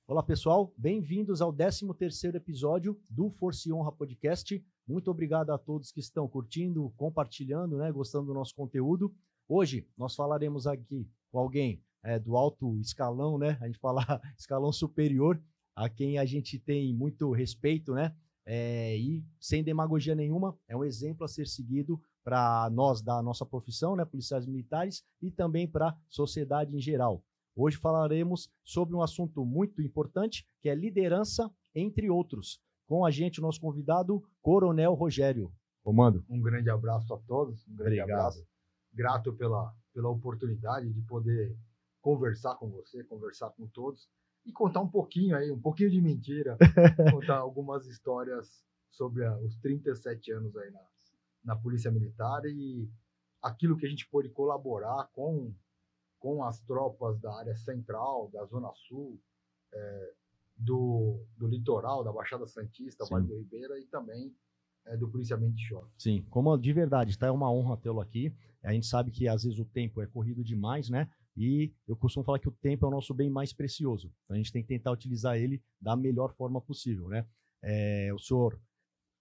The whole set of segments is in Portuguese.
Olá, pessoal. Bem-vindos ao 13º episódio do Força e Honra Podcast. Muito obrigado a todos que estão curtindo, compartilhando, gostando do nosso conteúdo. Hoje nós falaremos aqui com alguém do alto escalão, a gente fala escalão superior, a quem a gente tem muito respeito, e sem demagogia nenhuma, é um exemplo a ser seguido para nós da nossa profissão, policiais militares, e também para a sociedade em geral. Hoje falaremos sobre um assunto muito importante, que é liderança, entre outros. Com a gente, o nosso convidado, Coronel Rogério. Comando. Um grande abraço a todos, um grande abraço. Grato pela oportunidade de poder conversar com você, conversar com todos e contar um pouquinho de mentira, contar algumas histórias sobre os 37 anos aí na Polícia Militar e aquilo que a gente pôde colaborar com as tropas da área central, da Zona Sul, do litoral, da Baixada Santista, Vale do Ribeira e também do policiamento de choque. Sim, comando, de verdade, é uma honra tê-lo aqui. A gente sabe que às vezes o tempo é corrido demais, E eu costumo falar que o tempo é o nosso bem mais precioso. Então a gente tem que tentar utilizar ele da melhor forma possível, O senhor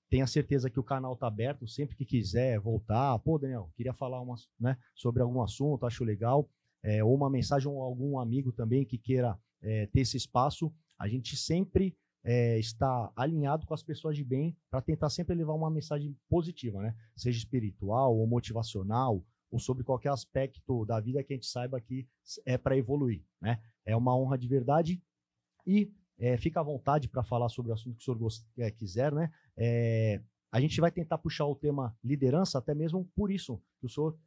tenha certeza que o canal está aberto, sempre que quiser voltar. Pô, Daniel, queria falar sobre algum assunto, acho legal. Ou uma mensagem ou algum amigo também que queira ter esse espaço. A gente sempre está alinhado com as pessoas de bem para tentar sempre levar uma mensagem positiva, Seja espiritual ou motivacional, ou sobre qualquer aspecto da vida que a gente saiba que é para evoluir, É uma honra de verdade e fica à vontade para falar sobre o assunto que o senhor quiser, A gente vai tentar puxar o tema liderança, até mesmo por isso que o senhor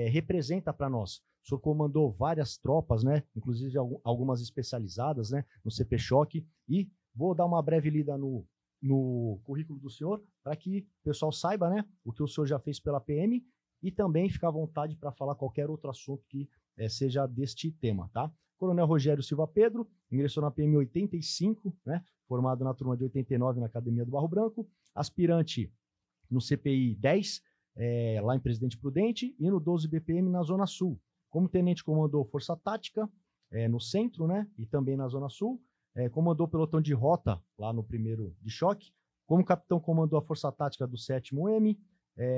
representa para nós. O senhor comandou várias tropas, Inclusive algumas especializadas, No CP Choque, e vou dar uma breve lida no currículo do senhor, para que o pessoal saiba, o que o senhor já fez pela PM, e também ficar à vontade para falar qualquer outro assunto que seja deste tema, tá? Coronel Rogério Silva Pedro, ingressou na PM em 85, Formado na turma de 89 na Academia do Barro Branco, aspirante no CPI 10, lá em Presidente Prudente, e no 12 BPM na Zona Sul. Como tenente comandou Força Tática no centro, e também na Zona Sul. Comandou pelotão de rota lá no 1º de choque. Como capitão comandou a Força Tática do 7º M,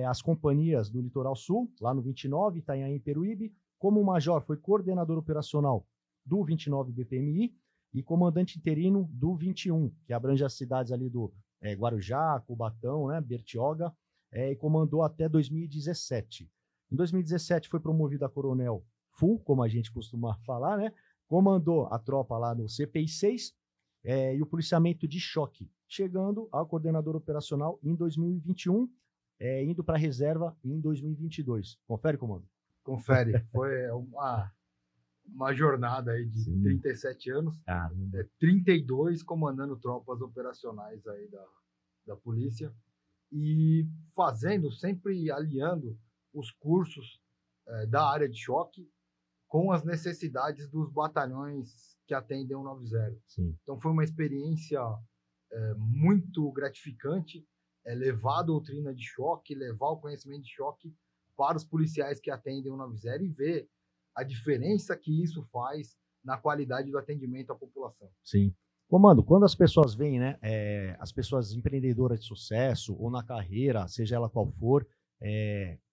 as companhias do Litoral Sul, lá no 29, Itanhaém e Peruíbe. Como major, foi coordenador operacional do 29 BPMI e comandante interino do 21, que abrange as cidades ali do Guarujá, Cubatão, Bertioga, e comandou até 2017. Em 2017 foi promovido a coronel full, como a gente costuma falar, Comandou a tropa lá no CPI 6 e o policiamento de choque, chegando ao coordenador operacional em 2021, indo para a reserva em 2022. Confere, comando? Confere. Foi uma jornada aí de 37 anos, 32 comandando tropas operacionais aí da polícia e sempre aliando os cursos da área de choque com as necessidades dos batalhões que atendem o 90. Sim. Então foi uma experiência muito gratificante, levar a doutrina de choque, levar o conhecimento de choque para os policiais que atendem o 90 e ver a diferença que isso faz na qualidade do atendimento à população. Sim. Comando, quando as pessoas veem, as pessoas empreendedoras de sucesso ou na carreira, seja ela qual for,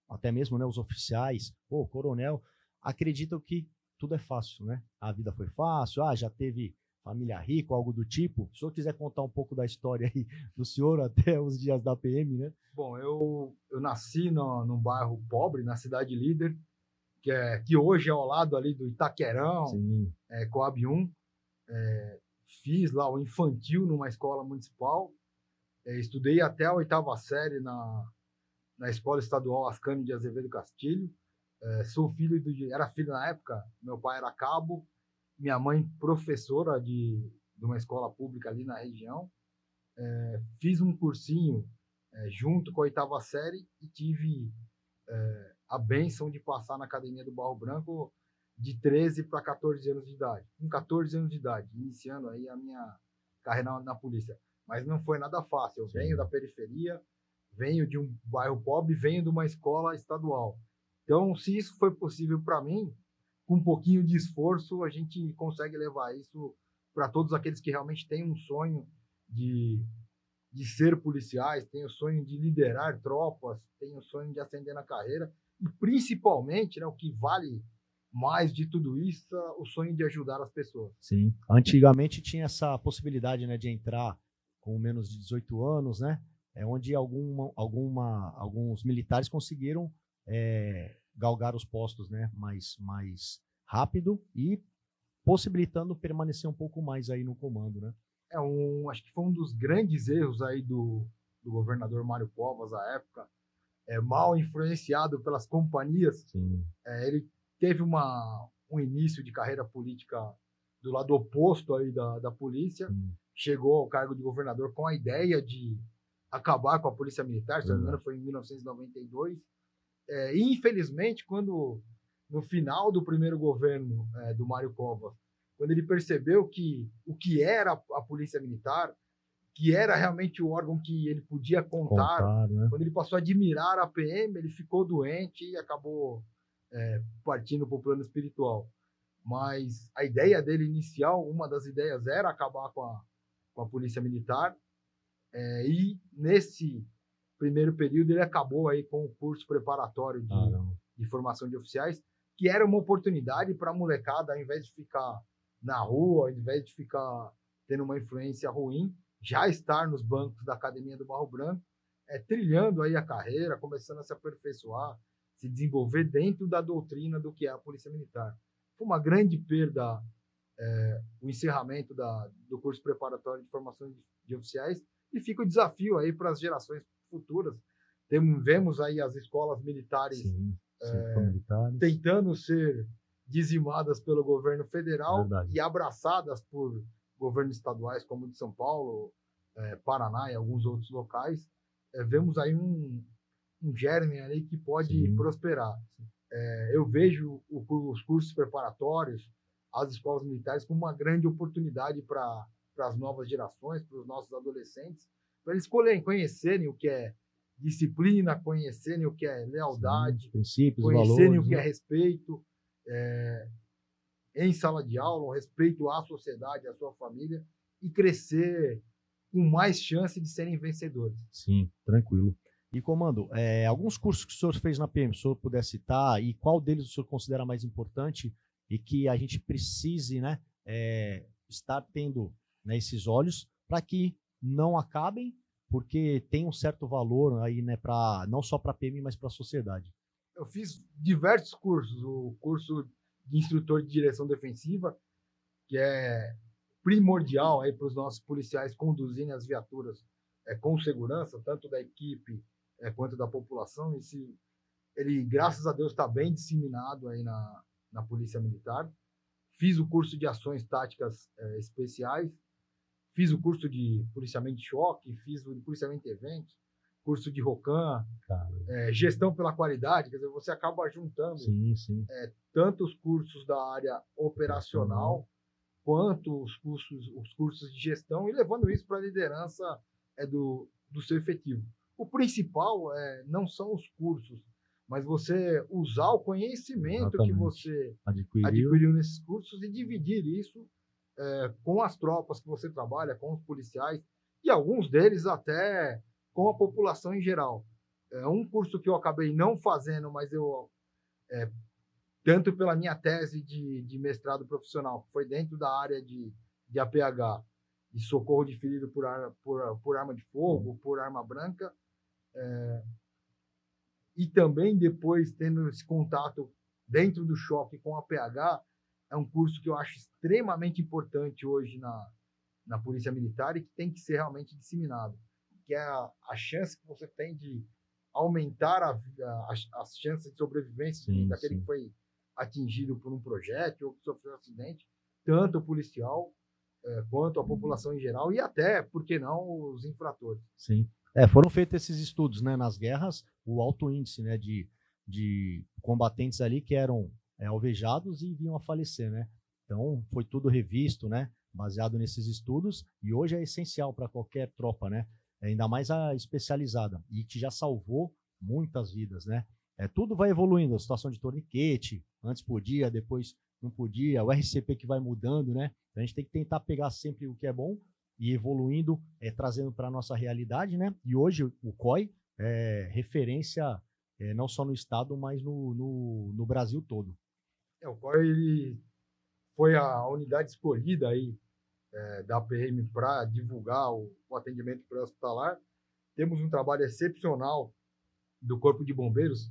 até mesmo os oficiais, coronel, acreditam que tudo é fácil, A vida foi fácil, já teve família rica, algo do tipo. Se o senhor quiser contar um pouco da história aí do senhor até os dias da PM, Bom, eu nasci num bairro pobre, na Cidade Líder, que hoje é ao lado ali do Itaquerão, Coab 1. Fiz lá o infantil numa escola municipal, estudei até a 8ª série na Escola Estadual Ascânio de Azevedo Castilho. Sou era filho na época, meu pai era cabo, minha mãe professora de uma escola pública ali na região. Fiz um cursinho junto com a 8ª série e tive a bênção de passar na Academia do Barro Branco de 13 para 14 anos de idade. Com 14 anos de idade, iniciando aí a minha carreira na polícia. Mas não foi nada fácil. Eu venho da periferia, venho de um bairro pobre, venho de uma escola estadual. Então, se isso foi possível para mim, com um pouquinho de esforço, a gente consegue levar isso para todos aqueles que realmente têm um sonho de ser policiais, têm o sonho de liderar tropas, têm o sonho de ascender na carreira e, principalmente, né, o que vale mais de tudo isso, o sonho de ajudar as pessoas. Sim. Antigamente tinha essa possibilidade, né, de entrar com menos de 18 anos, né? Onde alguns militares conseguiram galgar os postos, né, mais rápido e possibilitando permanecer um pouco mais aí no comando, né? Acho que foi um dos grandes erros aí do governador Mário Covas à época, mal influenciado pelas companhias. Ele teve um início de carreira política do lado oposto aí da polícia, chegou ao cargo de governador com a ideia de acabar com a polícia militar, se não me engano foi em 1992, e infelizmente quando no final do primeiro governo do Mário Covas, quando ele percebeu que o que era a polícia militar, que era realmente o órgão que ele podia contar, né? Quando ele passou a admirar a PM, ele ficou doente e acabou partindo para o plano espiritual. Mas a ideia dele inicial, uma das ideias era acabar com a polícia militar, e nesse primeiro período ele acabou aí com o curso preparatório de formação de oficiais, que era uma oportunidade para a molecada, ao invés de ficar na rua, ao invés de ficar tendo uma influência ruim, já estar nos bancos da Academia do Barro Branco, trilhando aí a carreira, começando a se aperfeiçoar, se desenvolver dentro da doutrina do que é a Polícia Militar. Foi uma grande perda o encerramento do curso preparatório de formação de oficiais, e fica o desafio aí para as gerações futuras. Vemos aí as escolas militares tentando ser dizimadas pelo governo federal e abraçadas por governos estaduais como o de São Paulo, Paraná e alguns outros locais. Vemos aí um germe ali que pode prosperar. Eu vejo os cursos preparatórios, as escolas militares, como uma grande oportunidade para as novas gerações, para os nossos adolescentes, para eles conhecerem o que é disciplina, conhecerem o que é lealdade, princípios, conhecerem valores, o que é respeito em sala de aula, o respeito à sociedade, à sua família, e crescer com mais chance de serem vencedores. Sim, tranquilo. E, comando, alguns cursos que o senhor fez na PM, o senhor puder citar, e qual deles o senhor considera mais importante e que a gente precise, né, estar tendo, né, esses olhos para que não acabem, porque tem um certo valor aí, né, não só para a PM, mas para a sociedade. Eu fiz diversos cursos. O curso de instrutor de direção defensiva, que é primordial aí para os nossos policiais conduzirem as viaturas com segurança, tanto da equipe quanto da população. Ele, graças a Deus, está bem disseminado aí na Polícia Militar. Fiz o curso de ações táticas especiais, fiz o curso de policiamento de choque, fiz o de policiamento de eventos, curso de ROCAM, gestão pela qualidade. Quer dizer, você acaba juntando tanto os cursos da área operacional quanto os cursos de gestão, e levando isso para a liderança do seu efetivo. O principal não são os cursos, mas você usar o conhecimento que você adquiriu nesses cursos e dividir isso com as tropas que você trabalha, com os policiais, e alguns deles até com a população em geral. Um curso que eu acabei não fazendo, mas eu, tanto pela minha tese de mestrado profissional, que foi dentro da área de APH, de socorro de ferido por arma de fogo, por arma branca, e também depois tendo esse contato dentro do choque com a APH, é um curso que eu acho extremamente importante hoje na Polícia Militar e que tem que ser realmente disseminado, que é a chance que você tem de aumentar as chances de sobrevivência daquele que foi atingido por um projétil ou que sofreu um acidente, tanto o policial quanto a população em geral, e até, por que não, os infratores. Sim. Foram feitos esses estudos, né, nas guerras, o alto índice, né, de combatentes ali que eram alvejados e vinham a falecer, né? Então, foi tudo revisto, né, baseado nesses estudos, e hoje é essencial para qualquer tropa, né? Ainda mais a especializada, e que já salvou muitas vidas, né? Tudo vai evoluindo, a situação de torniquete, antes podia, depois não podia, o RCP que vai mudando, né? Então, a gente tem que tentar pegar sempre o que é bom e evoluindo, trazendo para a nossa realidade, né? E hoje o COI é referência não só no estado, mas no Brasil todo. O COI ele foi a unidade escolhida aí da PM para divulgar o atendimento pré-hospitalar. Temos um trabalho excepcional do Corpo de Bombeiros,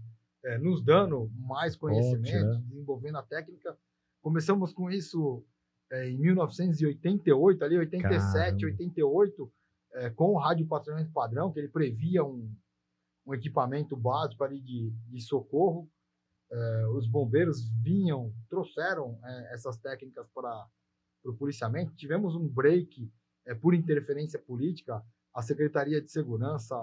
nos dando mais conhecimento, desenvolvendo a técnica. Começamos com isso em 1988, ali 87, Caramba. 88, com o rádio patrulhamento padrão, que ele previa um equipamento básico ali de socorro. Os bombeiros trouxeram essas técnicas para o policiamento. Tivemos um break por interferência política, a Secretaria de Segurança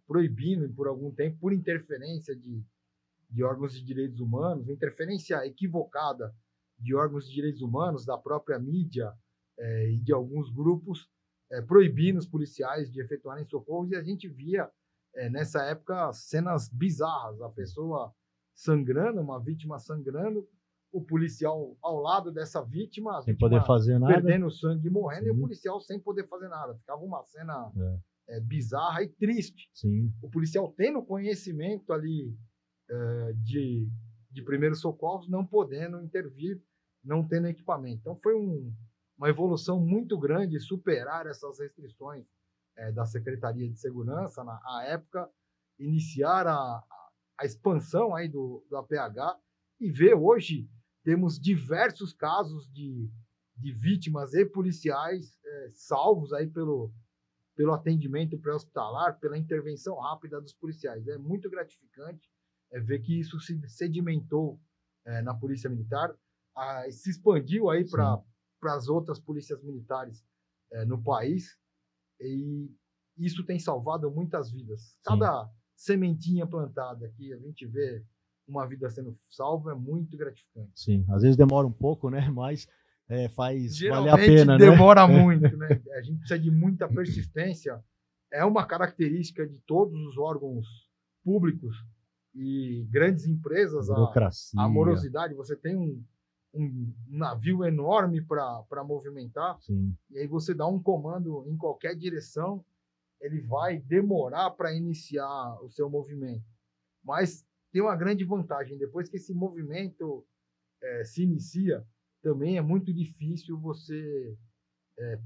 proibindo por algum tempo, por interferência de órgãos de direitos humanos, interferência equivocada de órgãos de direitos humanos, da própria mídia e de alguns grupos, proibindo os policiais de efetuarem socorros, e a gente via, nessa época, cenas bizarras, a pessoa sangrando, uma vítima sangrando, o policial ao lado dessa vítima, sem poder fazer nada, perdendo sangue e morrendo, Sim. E o policial sem poder fazer nada. Ficava uma cena bizarra e triste. Sim. O policial tendo conhecimento ali de primeiros socorros, não podendo intervir, não tendo equipamento. Então foi uma evolução muito grande superar essas restrições da Secretaria de Segurança na época, iniciar a expansão aí do APH e ver hoje temos diversos casos de vítimas e policiais salvos aí pelo atendimento pré-hospitalar, pela intervenção rápida dos policiais. É muito gratificante ver que isso se sedimentou na Polícia Militar, se expandiu aí para as outras polícias militares no país, e isso tem salvado muitas vidas. Cada sementinha plantada que a gente vê uma vida sendo salva é muito gratificante. Sim, às vezes demora um pouco, né? Mas faz Geralmente valer a pena, demora né? muito, né? A gente precisa de muita persistência. É uma característica de todos os órgãos públicos e grandes empresas, a morosidade. Você tem um navio enorme para movimentar, Sim. E aí você dá um comando em qualquer direção, ele vai demorar para iniciar o seu movimento. Mas tem uma grande vantagem, depois que esse movimento se inicia, também é muito difícil você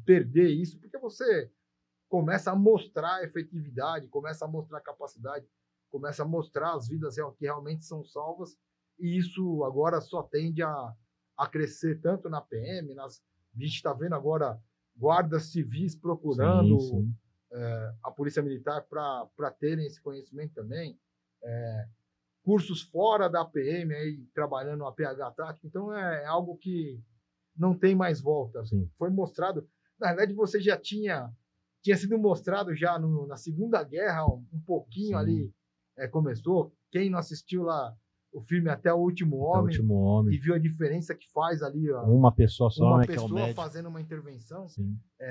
perder isso, porque você começa a mostrar efetividade, começa a mostrar capacidade, começa a mostrar as vidas que realmente são salvas, e isso agora só tende a crescer tanto na PM, a gente está vendo agora guardas civis procurando sim. A Polícia Militar para terem esse conhecimento também, cursos fora da PM, aí, trabalhando no APH tático, então é algo que não tem mais volta. Sim. Foi mostrado, na verdade você já tinha sido mostrado já na Segunda Guerra, um pouquinho ali começou. Quem não assistiu lá o filme Até o Último Homem, e viu a diferença que faz ali uma pessoa só, uma né, pessoa que é o médico, fazendo uma intervenção.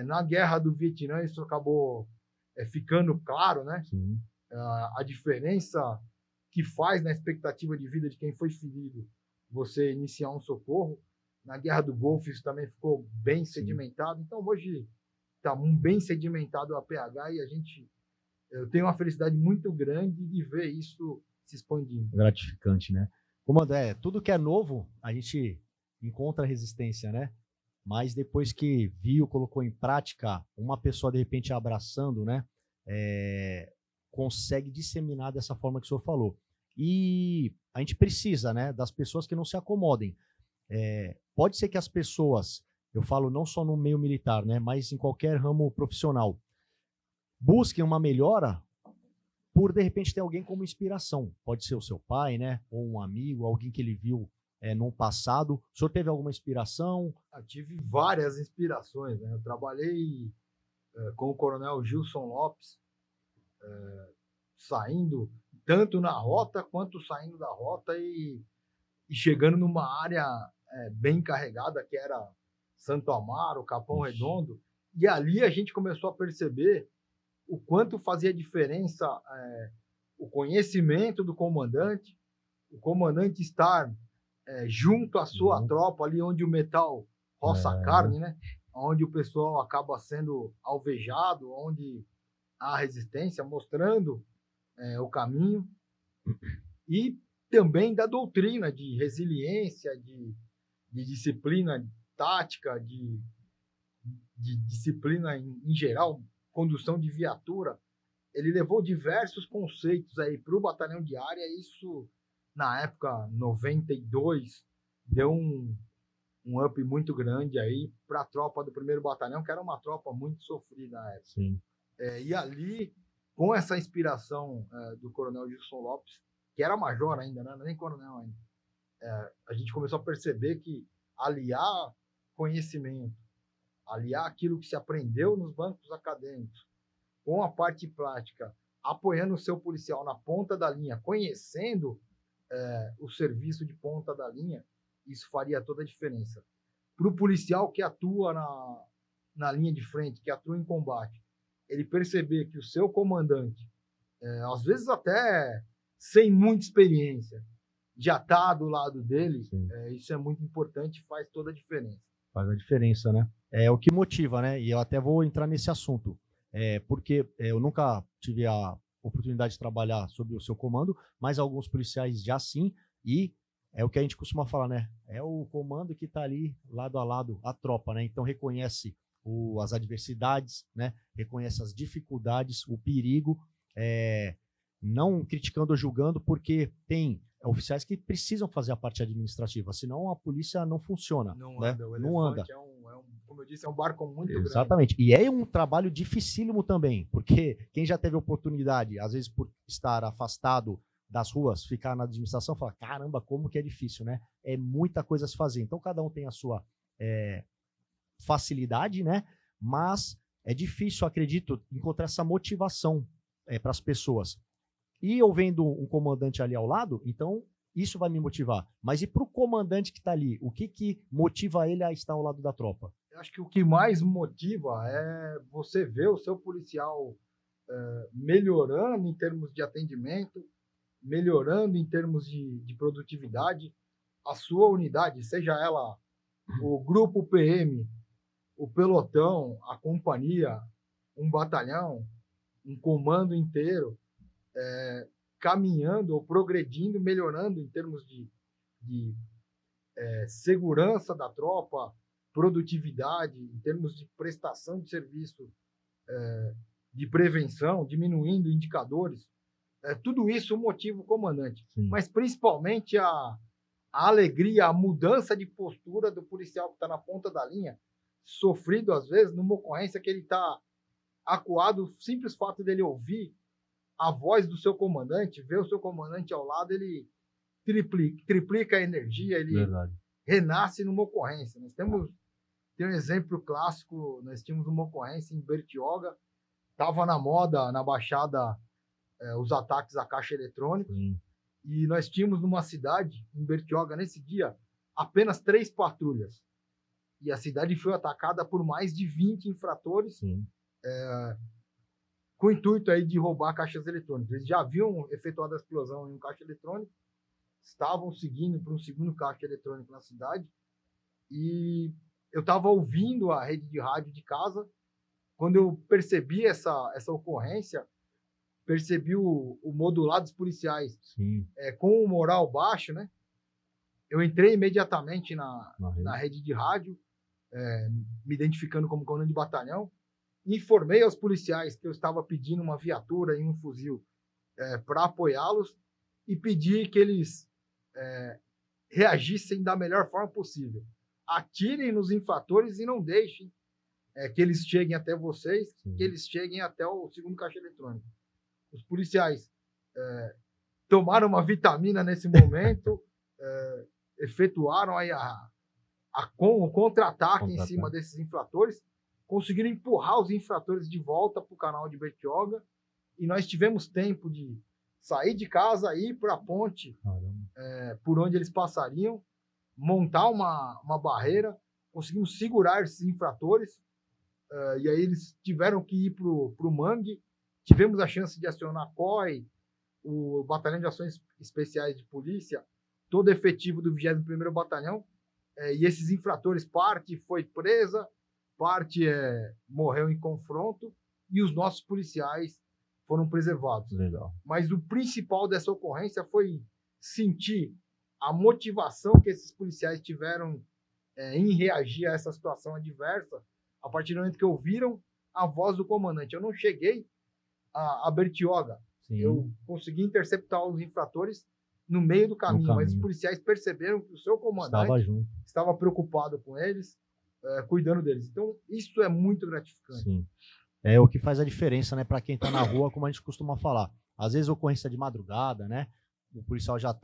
Na Guerra do Vietnã isso acabou ficando claro, né? A diferença que faz na expectativa de vida de quem foi ferido você iniciar um socorro. Na Guerra do Golfo isso também ficou bem sedimentado. Então hoje está bem sedimentado o APH e eu tenho uma felicidade muito grande de ver isso se expandindo. Gratificante, né? Como tudo que é novo, a gente encontra resistência, né? Mas depois que viu, colocou em prática, uma pessoa de repente abraçando, né? Consegue disseminar dessa forma que o senhor falou. E a gente precisa, né? Das pessoas que não se acomodem. Pode ser que as pessoas, eu falo não só no meio militar, né? Mas em qualquer ramo profissional, busquem uma melhora por, de repente, ter alguém como inspiração. Pode ser o seu pai, né? Ou um amigo, alguém que ele viu no passado. O senhor teve alguma inspiração? Eu tive várias inspirações, né? Eu trabalhei com o Coronel Gilson Lopes, saindo tanto na rota quanto saindo da rota e chegando numa área bem carregada, que era Santo Amaro, Capão Redondo. E ali a gente começou a perceber o quanto fazia diferença o conhecimento do comandante, o comandante estar junto à sua tropa, ali onde o metal roça carne, né? Onde o pessoal acaba sendo alvejado, onde há resistência, mostrando o caminho. E também da doutrina de resiliência, de disciplina tática, de disciplina em geral, condução de viatura. Ele levou diversos conceitos aí para o batalhão de área. Isso, na época, 92, deu um up muito grande aí para a tropa do 1º Batalhão, que era uma tropa muito sofrida na época. Sim. E ali, com essa inspiração do Coronel Gilson Lopes, que era major ainda, né? Nem coronel ainda, a gente começou a perceber que aliar conhecimento, aliar aquilo que se aprendeu nos bancos acadêmicos, com a parte prática, apoiando o seu policial na ponta da linha, conhecendo o serviço de ponta da linha, isso faria toda a diferença. Para o policial que atua na linha de frente, que atua em combate, ele perceber que o seu comandante, às vezes até sem muita experiência, já está do lado dele, isso é muito importante, faz toda a diferença. Faz a diferença, né? É o que motiva, né? E eu até vou entrar nesse assunto. Porque eu nunca tive a oportunidade de trabalhar sob o seu comando, mas alguns policiais já sim, e é o que a gente costuma falar, né? É o comando que está ali, lado a lado, a tropa, né? Então reconhece as adversidades, né? Reconhece as dificuldades, o perigo, não criticando ou julgando, porque tem oficiais que precisam fazer a parte administrativa, senão a polícia não funciona. Não né? anda, o não anda. Como eu disse, é um barco muito grande. Exatamente. E é um trabalho dificílimo também, porque quem já teve oportunidade, às vezes por estar afastado das ruas, ficar na administração, fala, caramba, como que é difícil, né? É muita coisa a se fazer. Então, cada um tem a sua facilidade, né? Mas é difícil, acredito, encontrar essa motivação para as pessoas. E eu vendo um comandante ali ao lado, então isso vai me motivar. Mas e para o comandante que está ali? O que motiva ele a estar ao lado da tropa? Eu acho que o que mais motiva é você ver o seu policial melhorando em termos de atendimento, melhorando em termos de produtividade, a sua unidade, seja ela o grupo PM, o pelotão, a companhia, um batalhão, um comando inteiro, caminhando ou progredindo, melhorando em termos de segurança da tropa, produtividade, em termos de prestação de serviço, de prevenção, diminuindo indicadores. Tudo isso motiva o comandante. Sim. Mas principalmente a alegria, a mudança de postura do policial que está na ponta da linha, sofrido às vezes numa ocorrência que ele está acuado, o simples fato dele ouvir a voz do seu comandante, ver o seu comandante ao lado, ele triplica a energia, ele renasce numa ocorrência. Nós tem um exemplo clássico, nós tínhamos uma ocorrência em Bertioga, estava na moda, na Baixada, os ataques à caixa eletrônica, e nós tínhamos numa cidade, em Bertioga, nesse dia, apenas 3 patrulhas. E a cidade foi atacada por mais de 20 infratores, com o intuito aí de roubar caixas eletrônicas. Eles já haviam efetuado a explosão em um caixa eletrônico, estavam seguindo para um segundo caixa eletrônico na cidade, e eu estava ouvindo a rede de rádio de casa. Quando eu percebi essa ocorrência, percebi o modular dos policiais com o moral baixo, né? Eu entrei imediatamente na rede de rádio, me identificando como comandante de batalhão, informei aos policiais que eu estava pedindo uma viatura e um fuzil para apoiá-los e pedi que eles reagissem da melhor forma possível. Atirem nos infratores e não deixem que eles cheguem até vocês, que eles cheguem até o segundo caixa eletrônico. Os policiais tomaram uma vitamina nesse momento, efetuaram aí o contra-ataque em cima desses infratores, conseguiram empurrar os infratores de volta para o canal de Bertioga, e nós tivemos tempo de sair de casa, ir para a ponte por onde eles passariam, montar uma barreira, conseguimos segurar esses infratores, e aí eles tiveram que ir para o mangue. Tivemos a chance de acionar COI, o Batalhão de Ações Especiais de Polícia, todo efetivo do 21º Batalhão, e esses infratores, parte foi presa, parte morreu em confronto, e os nossos policiais foram preservados. Legal. Mas o principal dessa ocorrência foi sentir a motivação que esses policiais tiveram em reagir a essa situação adversa, a partir do momento que ouviram a voz do comandante. Eu não cheguei a Bertioga. Sim. Eu consegui interceptar os infratores no meio do caminho, mas os policiais perceberam que o seu comandante estava preocupado com eles, cuidando deles. Então, isso é muito gratificante. Sim. É o que faz a diferença, né, para quem está na rua, como a gente costuma falar. Às vezes, ocorrência de madrugada, né? O policial já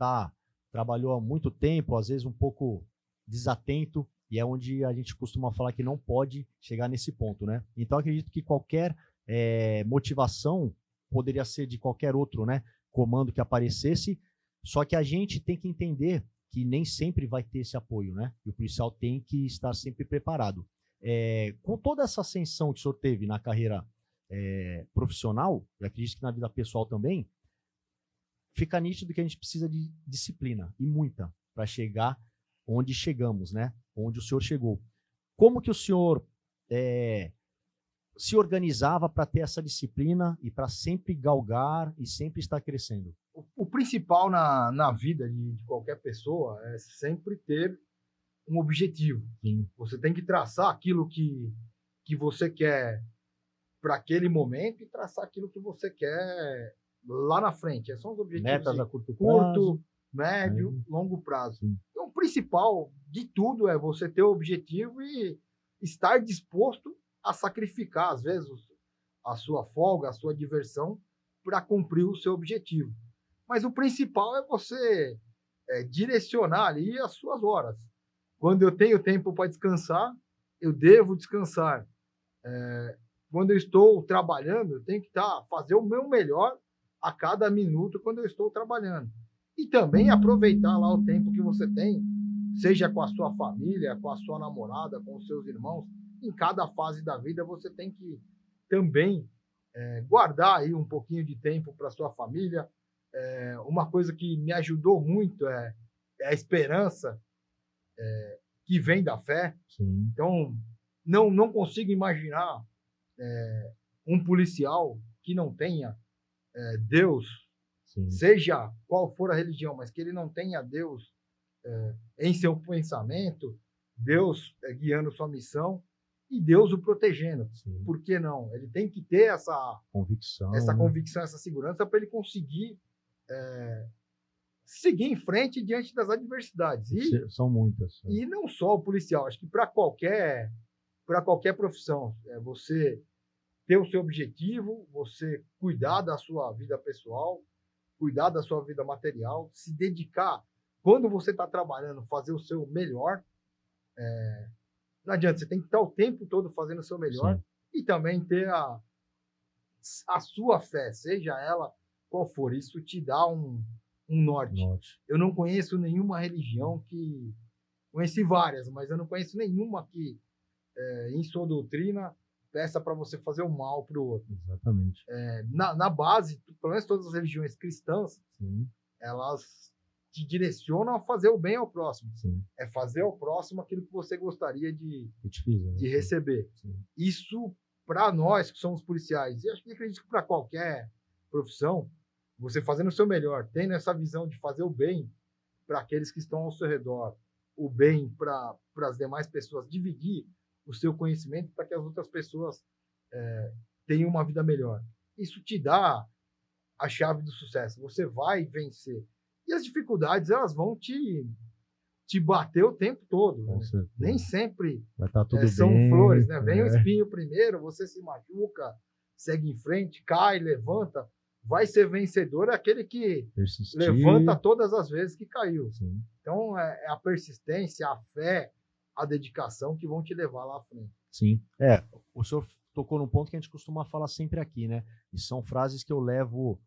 trabalhou há muito tempo, às vezes um pouco desatento, e é onde a gente costuma falar que não pode chegar nesse ponto, né? Então, acredito que qualquer motivação poderia ser de qualquer outro, né, comando que aparecesse, só que a gente tem que entender que nem sempre vai ter esse apoio, né? E o policial tem que estar sempre preparado. Com toda essa ascensão que o senhor teve na carreira profissional, eu acredito que na vida pessoal também, fica nítido que a gente precisa de disciplina, e muita, para chegar onde chegamos, né? Onde o senhor chegou. Como que o senhor se organizava para ter essa disciplina e para sempre galgar e sempre estar crescendo? O principal na vida de qualquer pessoa é sempre ter um objetivo. Sim. Você tem que traçar aquilo que você quer para aquele momento e traçar aquilo que você quer lá na frente. Esses são os objetivos. Metas a curto prazo, médio, longo prazo. Sim. Então, o principal de tudo é você ter o objetivo e estar disposto a sacrificar, às vezes, a sua folga, a sua diversão, para cumprir o seu objetivo. Mas o principal é você direcionar ali as suas horas. Quando eu tenho tempo para descansar, eu devo descansar. Quando eu estou trabalhando, eu tenho que fazer o meu melhor a cada minuto quando eu estou trabalhando. E também aproveitar lá o tempo que você tem, seja com a sua família, com a sua namorada, com os seus irmãos. Em cada fase da vida, você tem que também guardar aí um pouquinho de tempo para sua família. Uma coisa que me ajudou muito é a esperança que vem da fé. Sim. Então, não consigo imaginar um policial que não tenha Deus, sim, seja qual for a religião, mas que ele não tenha Deus em seu pensamento, Deus guiando sua missão e Deus o protegendo. Sim. Por que não? Ele tem que ter essa convicção, essa segurança para ele conseguir seguir em frente diante das adversidades. E são muitas. E não só o policial, acho que para qualquer profissão, você ter o seu objetivo, você cuidar da sua vida pessoal, cuidar da sua vida material, se dedicar, quando você está trabalhando, fazer o seu melhor. Não adianta, você tem que estar o tempo todo fazendo o seu melhor. Sim. E também ter a sua fé, seja ela qual for. Isso te dá um norte. Eu não conheço nenhuma religião conheci várias, mas eu não conheço nenhuma que, em sua doutrina, peça para você fazer o mal para o outro. Exatamente. Na base, pelo menos todas as religiões cristãs, sim, elas te direcionam a fazer o bem ao próximo. Sim. É fazer ao próximo aquilo que você gostaria de receber. Sim. Isso, para nós que somos policiais, e acho que acredito que para qualquer profissão, você fazendo o seu melhor, tendo essa visão de fazer o bem para aqueles que estão ao seu redor, o bem para as demais pessoas, dividir o seu conhecimento para que as outras pessoas tenham uma vida melhor. Isso te dá a chave do sucesso. Você vai vencer. E as dificuldades, elas vão te bater o tempo todo. Né? Nem sempre vai tá tudo são bem, flores. Né? Vem o espinho primeiro, você se machuca, segue em frente, cai, levanta. Vai ser vencedor aquele que levanta todas as vezes que caiu. Sim. Então, é a persistência, a fé, a dedicação que vão te levar lá à frente. Sim. O senhor tocou num ponto que a gente costuma falar sempre aqui, né? E são frases que eu levo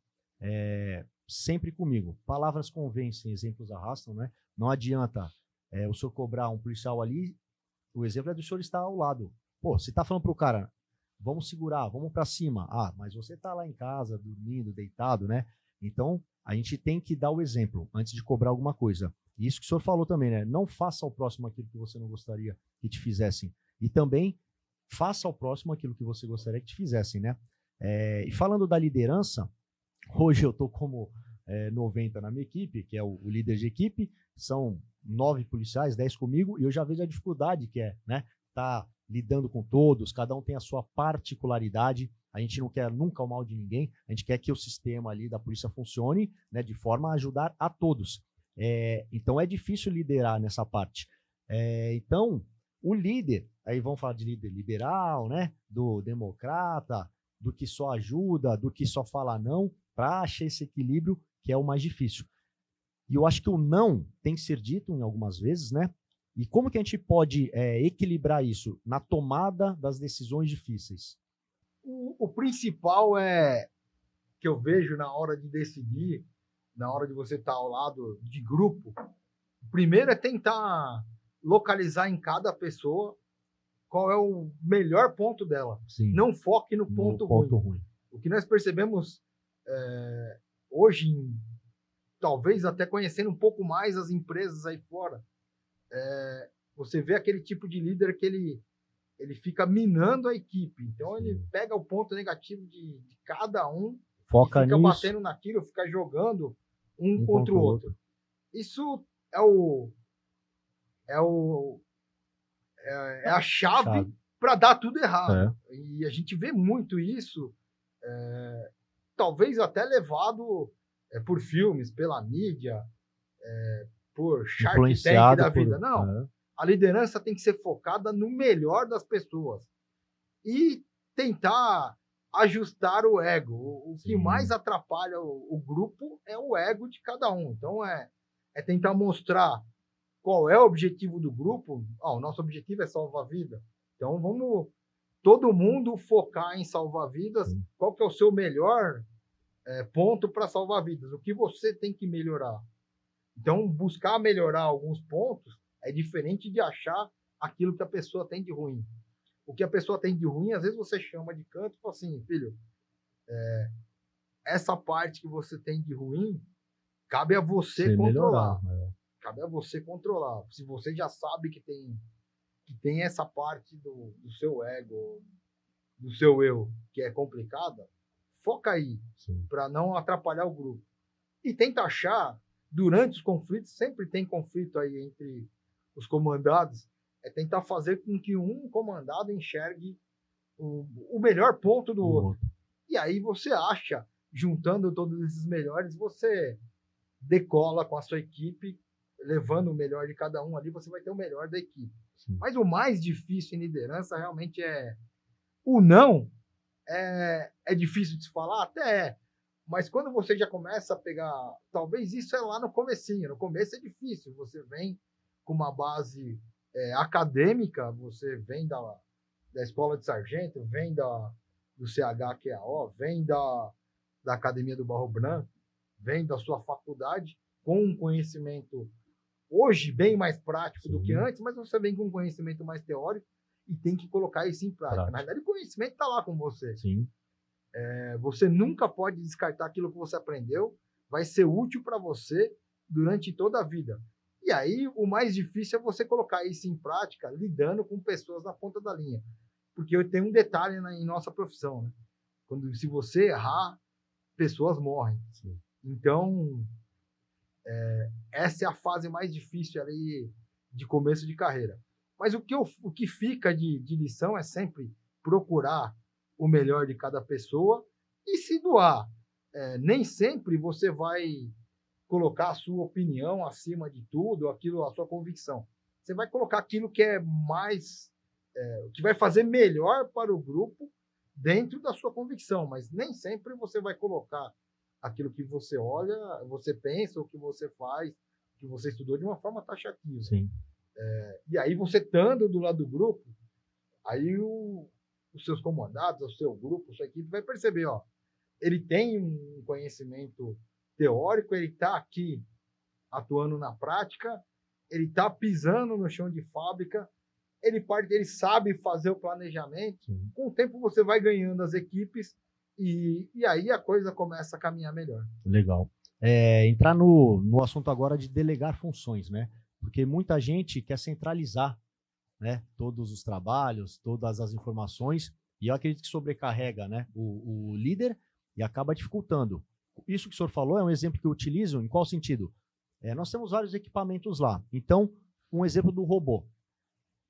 sempre comigo. Palavras convencem, exemplos arrastam, né? Não adianta o senhor cobrar um policial ali, o exemplo é do senhor estar ao lado. Pô, você tá falando pro cara, vamos segurar, vamos para cima. Ah, mas você tá lá em casa, dormindo, deitado, né? Então, a gente tem que dar o exemplo antes de cobrar alguma coisa. E isso que o senhor falou também, né? Não faça ao próximo aquilo que você não gostaria que te fizessem. E também faça ao próximo aquilo que você gostaria que te fizessem, né? E falando da liderança, hoje eu estou como 90 na minha equipe, que é o líder de equipe, são 9 policiais, 10 comigo, e eu já vejo a dificuldade que é, né? Tá lidando com todos, cada um tem a sua particularidade, a gente não quer nunca o mal de ninguém, a gente quer que o sistema ali da polícia funcione, né, de forma a ajudar a todos. Então é difícil liderar nessa parte. Então, o líder, aí vamos falar de líder liberal, né, do democrata, do que só ajuda, do que só fala não, para achar esse equilíbrio que é o mais difícil. E eu acho que o não tem que ser dito em algumas vezes, né? E como que a gente pode equilibrar isso na tomada das decisões difíceis? O principal que eu vejo na hora de decidir, na hora de você estar ao lado de grupo, o primeiro é tentar localizar em cada pessoa qual é o melhor ponto dela. Sim. Não foque no ponto ruim. O que nós percebemos hoje, talvez até conhecendo um pouco mais as empresas aí fora, você vê aquele tipo de líder que ele fica minando a equipe. Então, Sim. Ele pega o ponto negativo de cada um, foca fica nisso. batendo naquilo, fica jogando um contra o outro. Isso é a chave para dar tudo errado. E a gente vê muito isso, talvez até levado por filmes, pela mídia, por Shark Tank da vida. Não. A liderança tem que ser focada no melhor das pessoas e tentar ajustar o ego. O que mais atrapalha o grupo é o ego de cada um. Então, é tentar mostrar qual é o objetivo do grupo. O nosso objetivo é salvar a vida. Então, vamos todo mundo focar em salvar vidas. Sim. Qual que é o seu melhor ponto para salvar vidas? O que você tem que melhorar? Então, buscar melhorar alguns pontos é diferente de achar aquilo que a pessoa tem de ruim. O que a pessoa tem de ruim, às vezes você chama de canto e fala assim, filho, essa parte que você tem de ruim, cabe a você controlar. Cabe a você controlar. Se você já sabe que tem essa parte do seu ego, do seu eu, que é complicada, foca aí, para não atrapalhar o grupo. E tenta achar, durante os conflitos, sempre tem conflito aí entre os comandados, tentar fazer com que um comandado enxergue o melhor ponto do outro. E aí você acha, juntando todos esses melhores, você decola com a sua equipe, levando o melhor de cada um ali, você vai ter o melhor da equipe. Sim. Mas o mais difícil em liderança realmente o não. É difícil de se falar? Até mas quando você já começa a pegar, talvez isso é lá no comecinho. No começo é difícil, você vem com uma base acadêmica, você vem da escola de sargento, vem do CHQAO, vem da Academia do Barro Branco, vem da sua faculdade, com um conhecimento hoje bem mais prático Sim. do que antes, mas você vem com um conhecimento mais teórico e tem que colocar isso em prática. Na verdade, o conhecimento está lá com você. Sim. Você nunca pode descartar aquilo que você aprendeu, vai ser útil para você durante toda a vida. E aí, o mais difícil é você colocar isso em prática, lidando com pessoas na ponta da linha. Porque eu tenho um detalhe em nossa profissão, né? Se você errar, pessoas morrem. Sim. Então, essa é a fase mais difícil ali de começo de carreira. Mas o que fica de lição é sempre procurar o melhor de cada pessoa e se doar. Nem sempre você vai colocar a sua opinião acima de tudo, a sua convicção. Você vai colocar aquilo que é mais, que vai fazer melhor para o grupo dentro da sua convicção, mas nem sempre você vai colocar aquilo que você olha, você pensa, o que você faz, que você estudou de uma forma taxativa. Sim. E aí você estando do lado do grupo, aí os seus comandados, o seu grupo, a sua equipe vai perceber, ele tem um conhecimento teórico, ele está aqui atuando na prática, ele está pisando no chão de fábrica, ele sabe fazer o planejamento. Sim. Com o tempo você vai ganhando as equipes E aí a coisa começa a caminhar melhor. Legal. Entrar no assunto agora de delegar funções, né? Porque muita gente quer centralizar, né, todos os trabalhos, todas as informações, e eu acredito que sobrecarrega, né, o líder e acaba dificultando. Isso que o senhor falou é um exemplo que eu utilizo, em qual sentido? Nós temos vários equipamentos lá. Então, um exemplo do robô.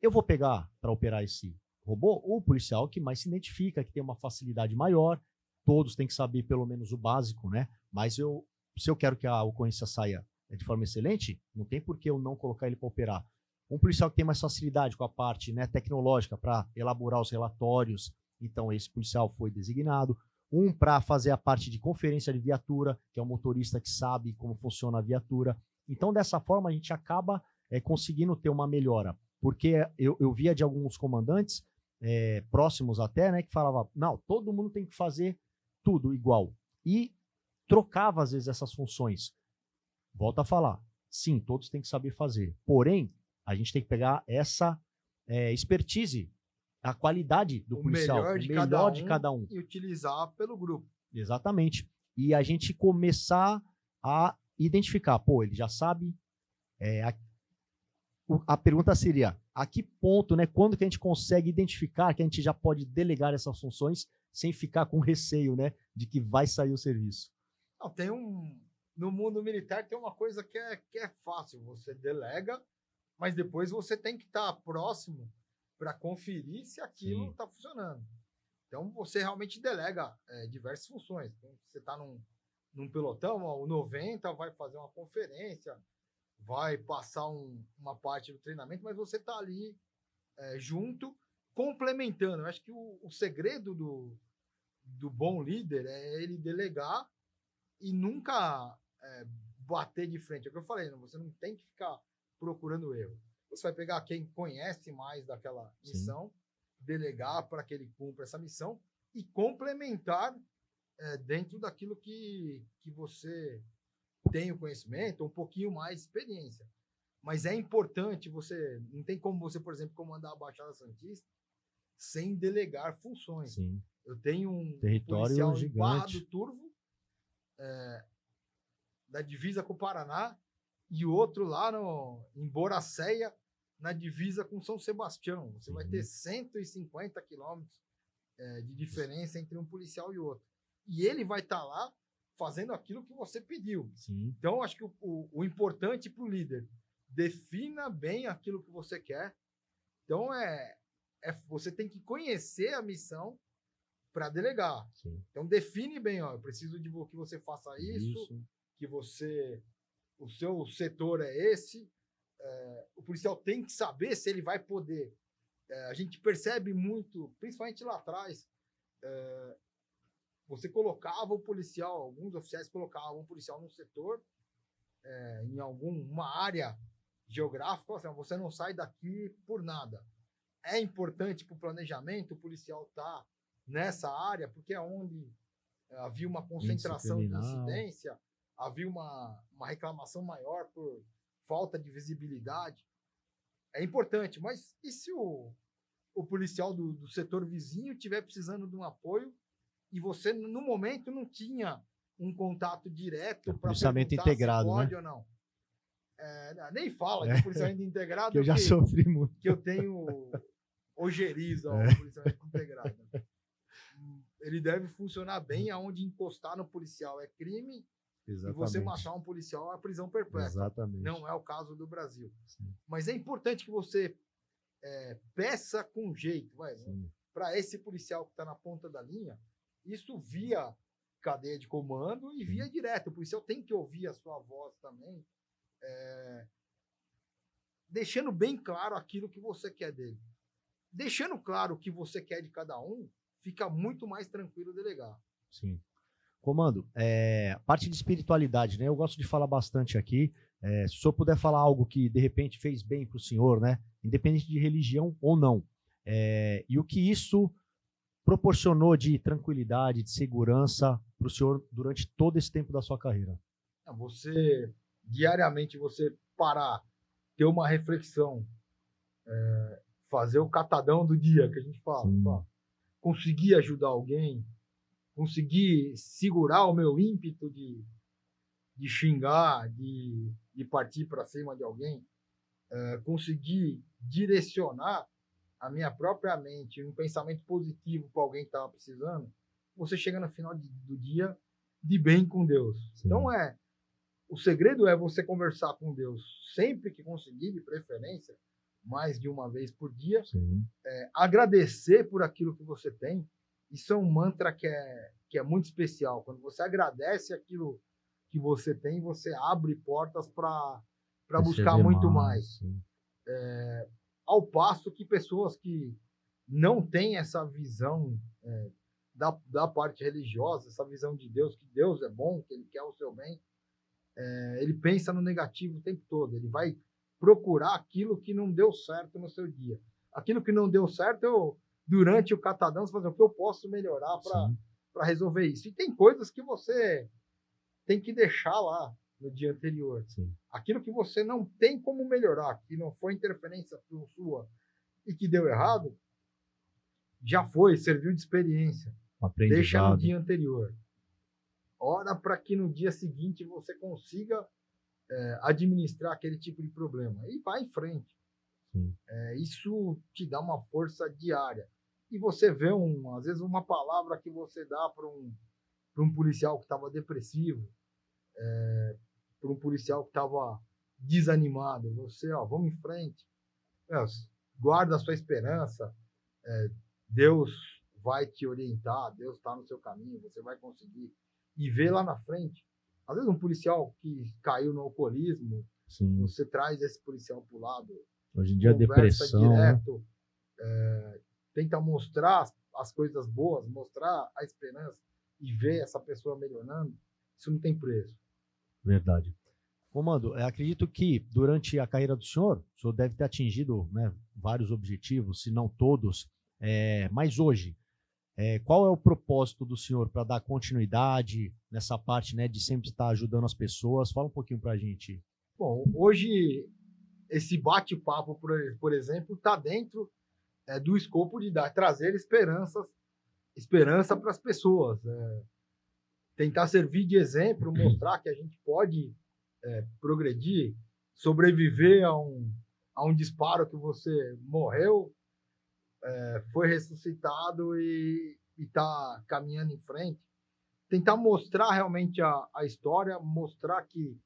Eu vou pegar para operar esse robô o policial que mais se identifica, que tem uma facilidade maior, todos têm que saber pelo menos o básico, né? Mas se eu quero que a ocorrência saia de forma excelente, não tem por que eu não colocar ele para operar. Um policial que tem mais facilidade com a parte, né, tecnológica para elaborar os relatórios, então esse policial foi designado. Um para fazer a parte de conferência de viatura, que é um motorista que sabe como funciona a viatura. Então, dessa forma, a gente acaba conseguindo ter uma melhora. Porque eu via de alguns comandantes, próximos até, né, que falava, não, todo mundo tem que fazer tudo igual. E trocava, às vezes, essas funções. Volto a falar, sim, todos têm que saber fazer. Porém, a gente tem que pegar essa expertise, a qualidade do policial, o melhor de cada um. E utilizar pelo grupo. Exatamente. E a gente começar a identificar, pô, ele já sabe. A pergunta seria, a que ponto, né, quando que a gente consegue identificar que a gente já pode delegar essas funções sem ficar com receio, né, de que vai sair o serviço? Não, no mundo militar tem uma coisa que é fácil, você delega, mas depois você tem que estar próximo para conferir se aquilo está funcionando. Então, você realmente delega diversas funções. Então, você está num pelotão, o 90 vai fazer uma conferência, vai passar uma parte do treinamento, mas você está ali junto, complementando. Eu acho que o segredo do bom líder é ele delegar e nunca bater de frente. É o que eu falei, você não tem que ficar procurando erro. Você vai pegar quem conhece mais daquela missão, delegar para que ele cumpra essa missão e complementar dentro daquilo que você tem o conhecimento, um pouquinho mais de experiência. Mas é importante não tem como você, por exemplo, comandar a Baixada Santista sem delegar funções. Sim. Eu tenho um território policial gigante em Barra do Turvo, da divisa com o Paraná, e outro lá em Boracéia, na divisa com São Sebastião. Você vai ter 150 quilômetros de diferença entre um policial e outro. E ele vai estar lá fazendo aquilo que você pediu. Sim. Então, acho que o importante para o líder, defina bem aquilo que você quer. Então, você tem que conhecer a missão para delegar. Sim. Então, define bem, eu preciso de que você faça isso. Que o seu setor é esse. O policial tem que saber se ele vai poder. A gente percebe muito, principalmente lá atrás, você colocava o policial, alguns oficiais colocavam o policial num setor, em alguma área geográfica, assim, você não sai daqui por nada. É importante para o planejamento o policial estar nessa área, porque é onde havia uma concentração de incidência, havia uma reclamação maior por falta de visibilidade. É importante, mas e se o policial do setor vizinho estiver precisando de um apoio e você, no momento, não tinha um contato direto para policiamento integrado, se pode, né? Ou não? Nem fala de policiamento integrado, que eu já sofri muito. Que eu tenho ojeriza ao policiamento integrado. Ele deve funcionar bem aonde encostar no policial é crime. Exatamente. E você matar um policial é prisão perpétua. Exatamente. Não é o caso do Brasil. Sim. Mas é importante que você peça com jeito, para esse policial que está na ponta da linha, isso via cadeia de comando e via direto. O policial tem que ouvir a sua voz também, deixando bem claro aquilo que você quer dele. Deixando claro o que você quer de cada um, fica muito mais tranquilo delegar. Sim. Comando, parte de espiritualidade, né? Eu gosto de falar bastante aqui. Se o senhor puder falar algo que, de repente, fez bem para o senhor, né? Independente de religião ou não. E o que isso proporcionou de tranquilidade, de segurança para o senhor durante todo esse tempo da sua carreira? Diariamente, você parar, ter uma reflexão, fazer o catadão do dia, que a gente fala. Conseguir ajudar alguém, conseguir segurar o meu ímpeto de xingar, de partir para cima de alguém, conseguir direcionar a minha própria mente, um pensamento positivo para alguém que estava precisando, você chega no final do dia de bem com Deus. Sim. Então, o segredo é você conversar com Deus sempre que conseguir, de preferência, mais de uma vez por dia, agradecer por aquilo que você tem. Isso é um mantra que é muito especial. Quando você agradece aquilo que você tem, você abre portas para buscar muito mais. Ao passo que pessoas que não têm essa visão da parte religiosa, essa visão de Deus, que Deus é bom, que Ele quer o seu bem, ele pensa no negativo o tempo todo. Ele vai procurar aquilo que não deu certo no seu dia. Aquilo que não deu certo, durante o catadão, você fazer o que eu posso melhorar para resolver isso. E tem coisas que você tem que deixar lá no dia anterior. Sim. Aquilo que você não tem como melhorar, que não foi interferência sua e que deu errado, já foi, serviu de experiência. Deixa no dia anterior. Ora para que no dia seguinte você consiga administrar aquele tipo de problema. E vai em frente. Isso te dá uma força diária. E você vê, às vezes, uma palavra que você dá para um policial que estava depressivo, para um policial que estava desanimado. Você, vamos em frente. Guarda a sua esperança. Deus vai te orientar. Deus está no seu caminho. Você vai conseguir. E ver lá na frente. Às vezes, um policial que caiu no alcoolismo, sim, você traz esse policial para o lado. Hoje em dia, depressão, direto, tenta mostrar as coisas boas, mostrar a esperança e ver essa pessoa melhorando. Isso não tem preço. Verdade. Comando, acredito que durante a carreira do senhor, o senhor deve ter atingido, né, vários objetivos, se não todos, mas hoje, qual é o propósito do senhor para dar continuidade nessa parte, né, de sempre estar ajudando as pessoas? Fala um pouquinho para a gente. Bom, hoje esse bate-papo, por exemplo, está dentro do escopo de trazer esperança para as pessoas. Tentar servir de exemplo, mostrar que a gente pode progredir, sobreviver a um disparo que você morreu, foi ressuscitado e está caminhando em frente. Tentar mostrar realmente a história, mostrar que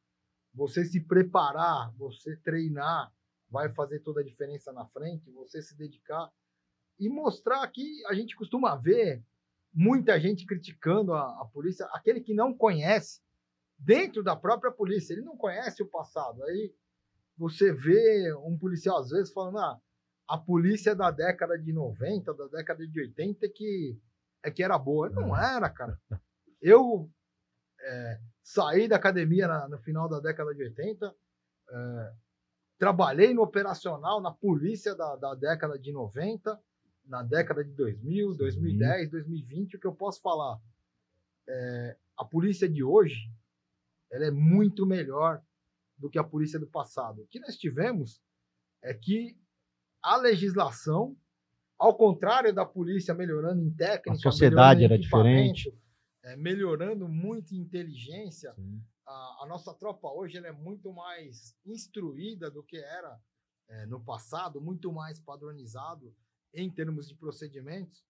você se preparar, você treinar, vai fazer toda a diferença na frente, você se dedicar e mostrar que a gente costuma ver muita gente criticando a polícia, aquele que não conhece, dentro da própria polícia, ele não conhece o passado. Aí você vê um policial, às vezes, falando, a polícia da década de 90, da década de 80 que era boa. Não era, cara. Eu saí da academia no final da década de 80, trabalhei no operacional, na polícia da década de 90, na década de 2000, 2010, 2020. O que eu posso falar? A polícia de hoje, ela é muito melhor do que a polícia do passado. O que nós tivemos é que a legislação, ao contrário da polícia melhorando em técnica, a sociedade era diferente, melhorando muito em inteligência, a nossa tropa hoje ela é muito mais instruída do que era no passado, muito mais padronizado em termos de procedimentos.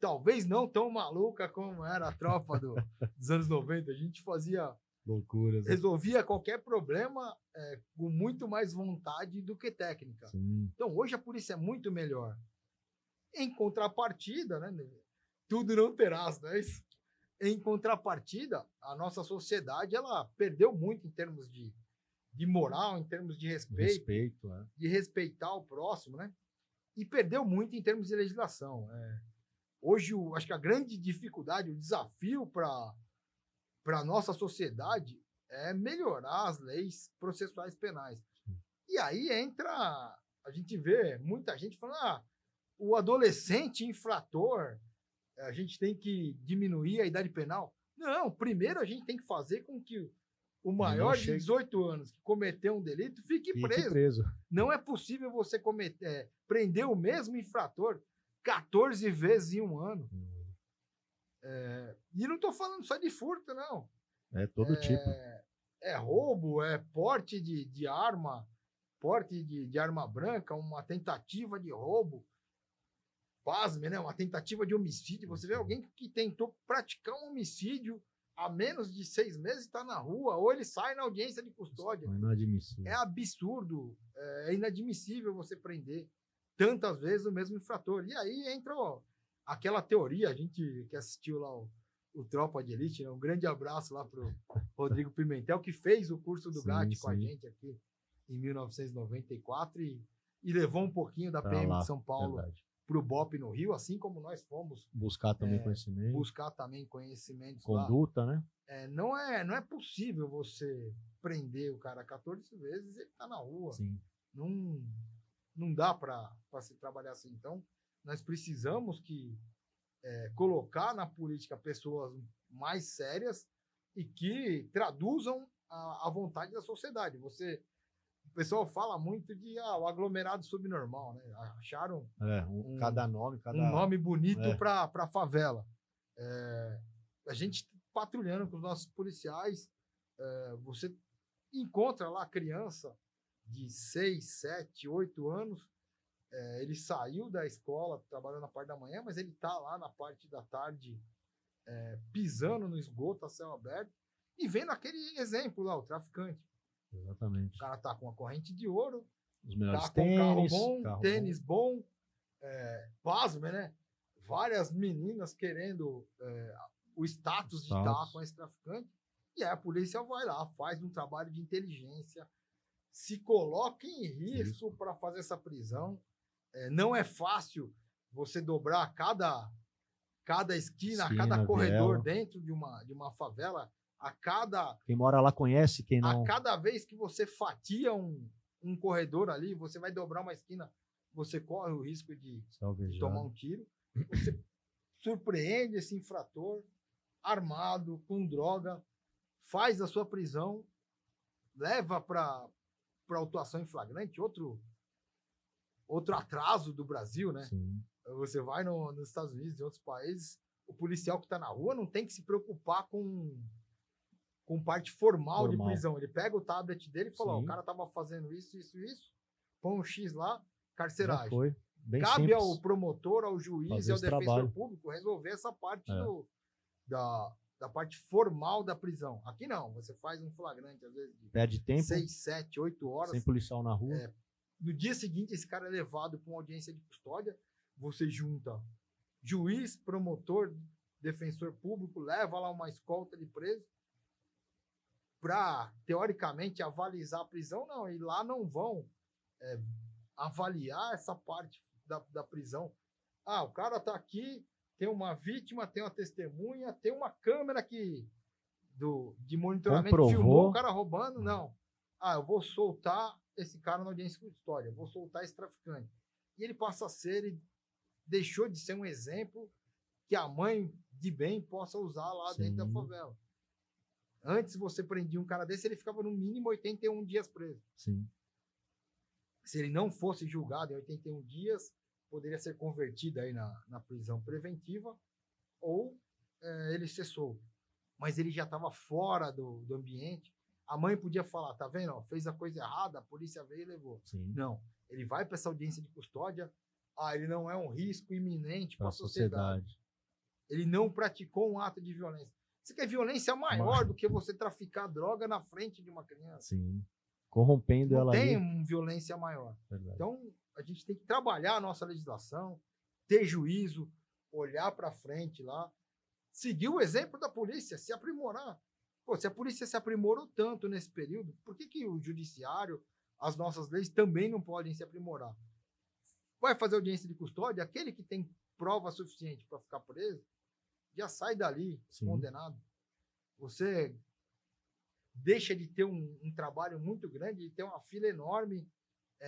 Talvez não tão maluca como era a tropa dos anos 90. A gente fazia loucuras, resolvia qualquer problema com muito mais vontade do que técnica. Sim. Então, hoje a polícia é muito melhor. Em contrapartida, né, tudo não terás, né? Em contrapartida, a nossa sociedade ela perdeu muito em termos de moral, em termos de respeito, de respeitar o próximo, né? E perdeu muito em termos de legislação. Hoje, acho que a grande dificuldade, o desafio para a nossa sociedade é melhorar as leis processuais penais. E aí a gente vê muita gente falando, o adolescente infrator, a gente tem que diminuir a idade penal. Não, primeiro a gente tem que fazer com que o maior de 18 anos que cometeu um delito fique preso. Não é possível você prender o mesmo infrator 14 vezes em um ano. E não estou falando só de furto, não. É todo tipo. É roubo, é porte de arma, porte de arma branca, uma tentativa de roubo. Pasme, né? Uma tentativa de homicídio. Você vê alguém que tentou praticar um homicídio há menos de 6 meses, está na rua, ou ele sai na audiência de custódia. É inadmissível. É absurdo, é inadmissível você prender tantas vezes o mesmo infrator. E aí entra aquela teoria, a gente que assistiu lá o Tropa de Elite, né? Um grande abraço lá para o Rodrigo Pimentel, que fez o curso do GAT com a gente aqui em 1994 e levou um pouquinho da PM de São Paulo para o BOP no Rio, assim como nós fomos buscar também conhecimento. Buscar também conhecimentos conduta, lá. Né? Não é possível você prender o cara 14 vezes e ele está na rua. Sim. Não dá para se trabalhar assim. Então, nós precisamos colocar na política pessoas mais sérias e que traduzam a vontade da sociedade. O pessoal fala muito de o aglomerado subnormal, né? Acharam um nome bonito para a favela. A gente patrulhando com os nossos policiais, você encontra lá criança de 6, 7, 8 anos, ele saiu da escola, trabalhando na parte da manhã, mas ele está lá na parte da tarde, pisando no esgoto a céu aberto e vendo aquele exemplo lá, o traficante. Exatamente. O cara tá com a corrente de ouro, os melhores tá com tênis, carro bom, tênis bom, pasme, né? Várias meninas querendo o status de estar com esse traficante. E aí a polícia vai lá, faz um trabalho de inteligência, se coloca em risco para fazer essa prisão. Não é fácil você dobrar cada esquina, cada corredor dentro de uma favela. Quem mora lá conhece, quem não. A cada vez que você fatia um corredor ali, você vai dobrar uma esquina, você corre o risco de tomar um tiro. Você surpreende esse infrator armado, com droga, faz a sua prisão, leva para autuação em flagrante, outro atraso do Brasil, né? Sim. Você vai nos Estados Unidos e outros países, o policial que está na rua não tem que se preocupar com parte formal de prisão. Ele pega o tablet dele e fala, o cara estava fazendo isso, põe um X lá, carceragem. Já foi. Bem Cabe simples. ao promotor, ao juiz e ao defensor público resolver essa parte da parte formal da prisão. Aqui não, você faz um flagrante, às vezes, de perde tempo, 6, 7, 8 horas. Sem policial na rua. No dia seguinte, esse cara é levado para uma audiência de custódia, você junta juiz, promotor, defensor público, leva lá uma escolta de preso, para, teoricamente, avalizar a prisão, não. E lá não vão avaliar essa parte da prisão. O cara está aqui, tem uma vítima, tem uma testemunha, tem uma câmera de monitoramento que filmou o cara roubando. Não. Eu vou soltar esse cara na audiência de custódia, vou soltar esse traficante. E ele passa a ser, ele deixou de ser um exemplo que a mãe de bem possa usar lá dentro da favela. Antes você prendia um cara desse, ele ficava no mínimo 81 dias preso. Sim. Se ele não fosse julgado em 81 dias, poderia ser convertido aí na prisão preventiva ou ele ser solto. Mas ele já estava fora do ambiente. A mãe podia falar, tá vendo? Fez a coisa errada, a polícia veio e levou. Sim. Não, ele vai para essa audiência de custódia, ele não é um risco iminente para a sociedade. Ele não praticou um ato de violência. Você quer violência maior do que você traficar droga na frente de uma criança? Sim. Corrompendo ela ali. Não tem violência maior. Verdade. Então, a gente tem que trabalhar a nossa legislação, ter juízo, olhar para frente lá, seguir o exemplo da polícia, se aprimorar. Se a polícia se aprimorou tanto nesse período, por que o judiciário, as nossas leis também não podem se aprimorar? Vai fazer audiência de custódia, aquele que tem prova suficiente para ficar preso, já sai dali, condenado. Você deixa de ter um trabalho muito grande, de ter uma fila enorme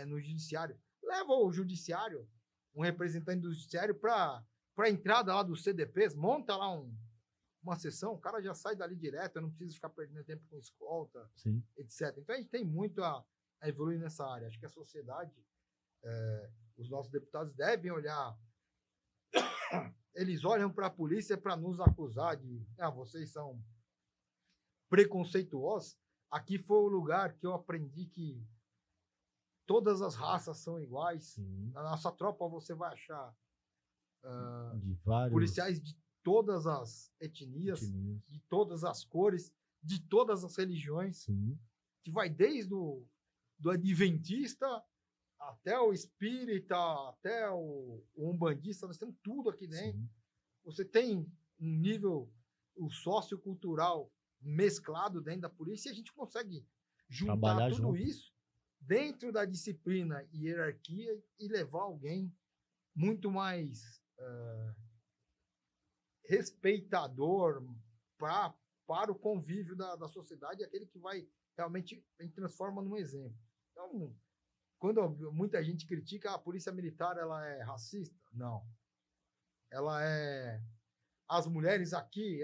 no judiciário. Leva o judiciário, um representante do judiciário, para a entrada lá dos CDPs, monta lá uma sessão, o cara já sai dali direto, eu não preciso ficar perdendo tempo com escolta, etc. Então a gente tem muito a evoluir nessa área. Acho que a sociedade, os nossos deputados devem olhar eles olham para a polícia para nos acusar de vocês são preconceituosos. Aqui foi o lugar que eu aprendi que todas as raças são iguais. Sim. Na nossa tropa você vai achar vários... policiais de todas as etnias, de todas as cores, de todas as religiões. Sim. Que vai desde do adventista até o espírita, até o umbandista, nós temos tudo aqui dentro. Sim. Você tem um nível sociocultural mesclado dentro da polícia e a gente consegue juntar trabalhar tudo junto. Isso dentro da disciplina e hierarquia e levar alguém muito mais respeitador para o convívio da sociedade, aquele que vai realmente transforma num exemplo. Então, quando muita gente critica a polícia militar, ela é racista? Não. Ela é... As mulheres aqui,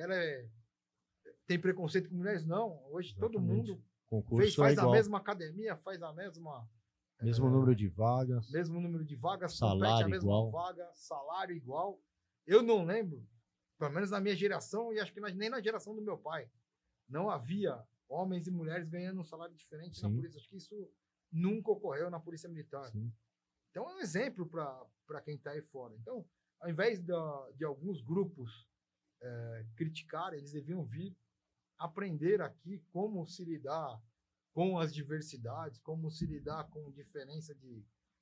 tem preconceito com mulheres? Não. Hoje exatamente. Todo mundo faz a mesma academia, faz a mesma... Mesmo número de vagas. Mesmo número de vagas, salário compete a mesma igual. vaga, salário igual. Eu não lembro, pelo menos na minha geração, e acho que nem na geração do meu pai, não havia homens e mulheres ganhando um salário diferente. Sim. Na polícia. Acho que isso nunca ocorreu na polícia militar. Sim. Então é um exemplo para quem está aí fora. Então, ao invés de alguns grupos criticarem, eles deviam vir aprender aqui como se lidar com as diversidades, como se lidar com diferença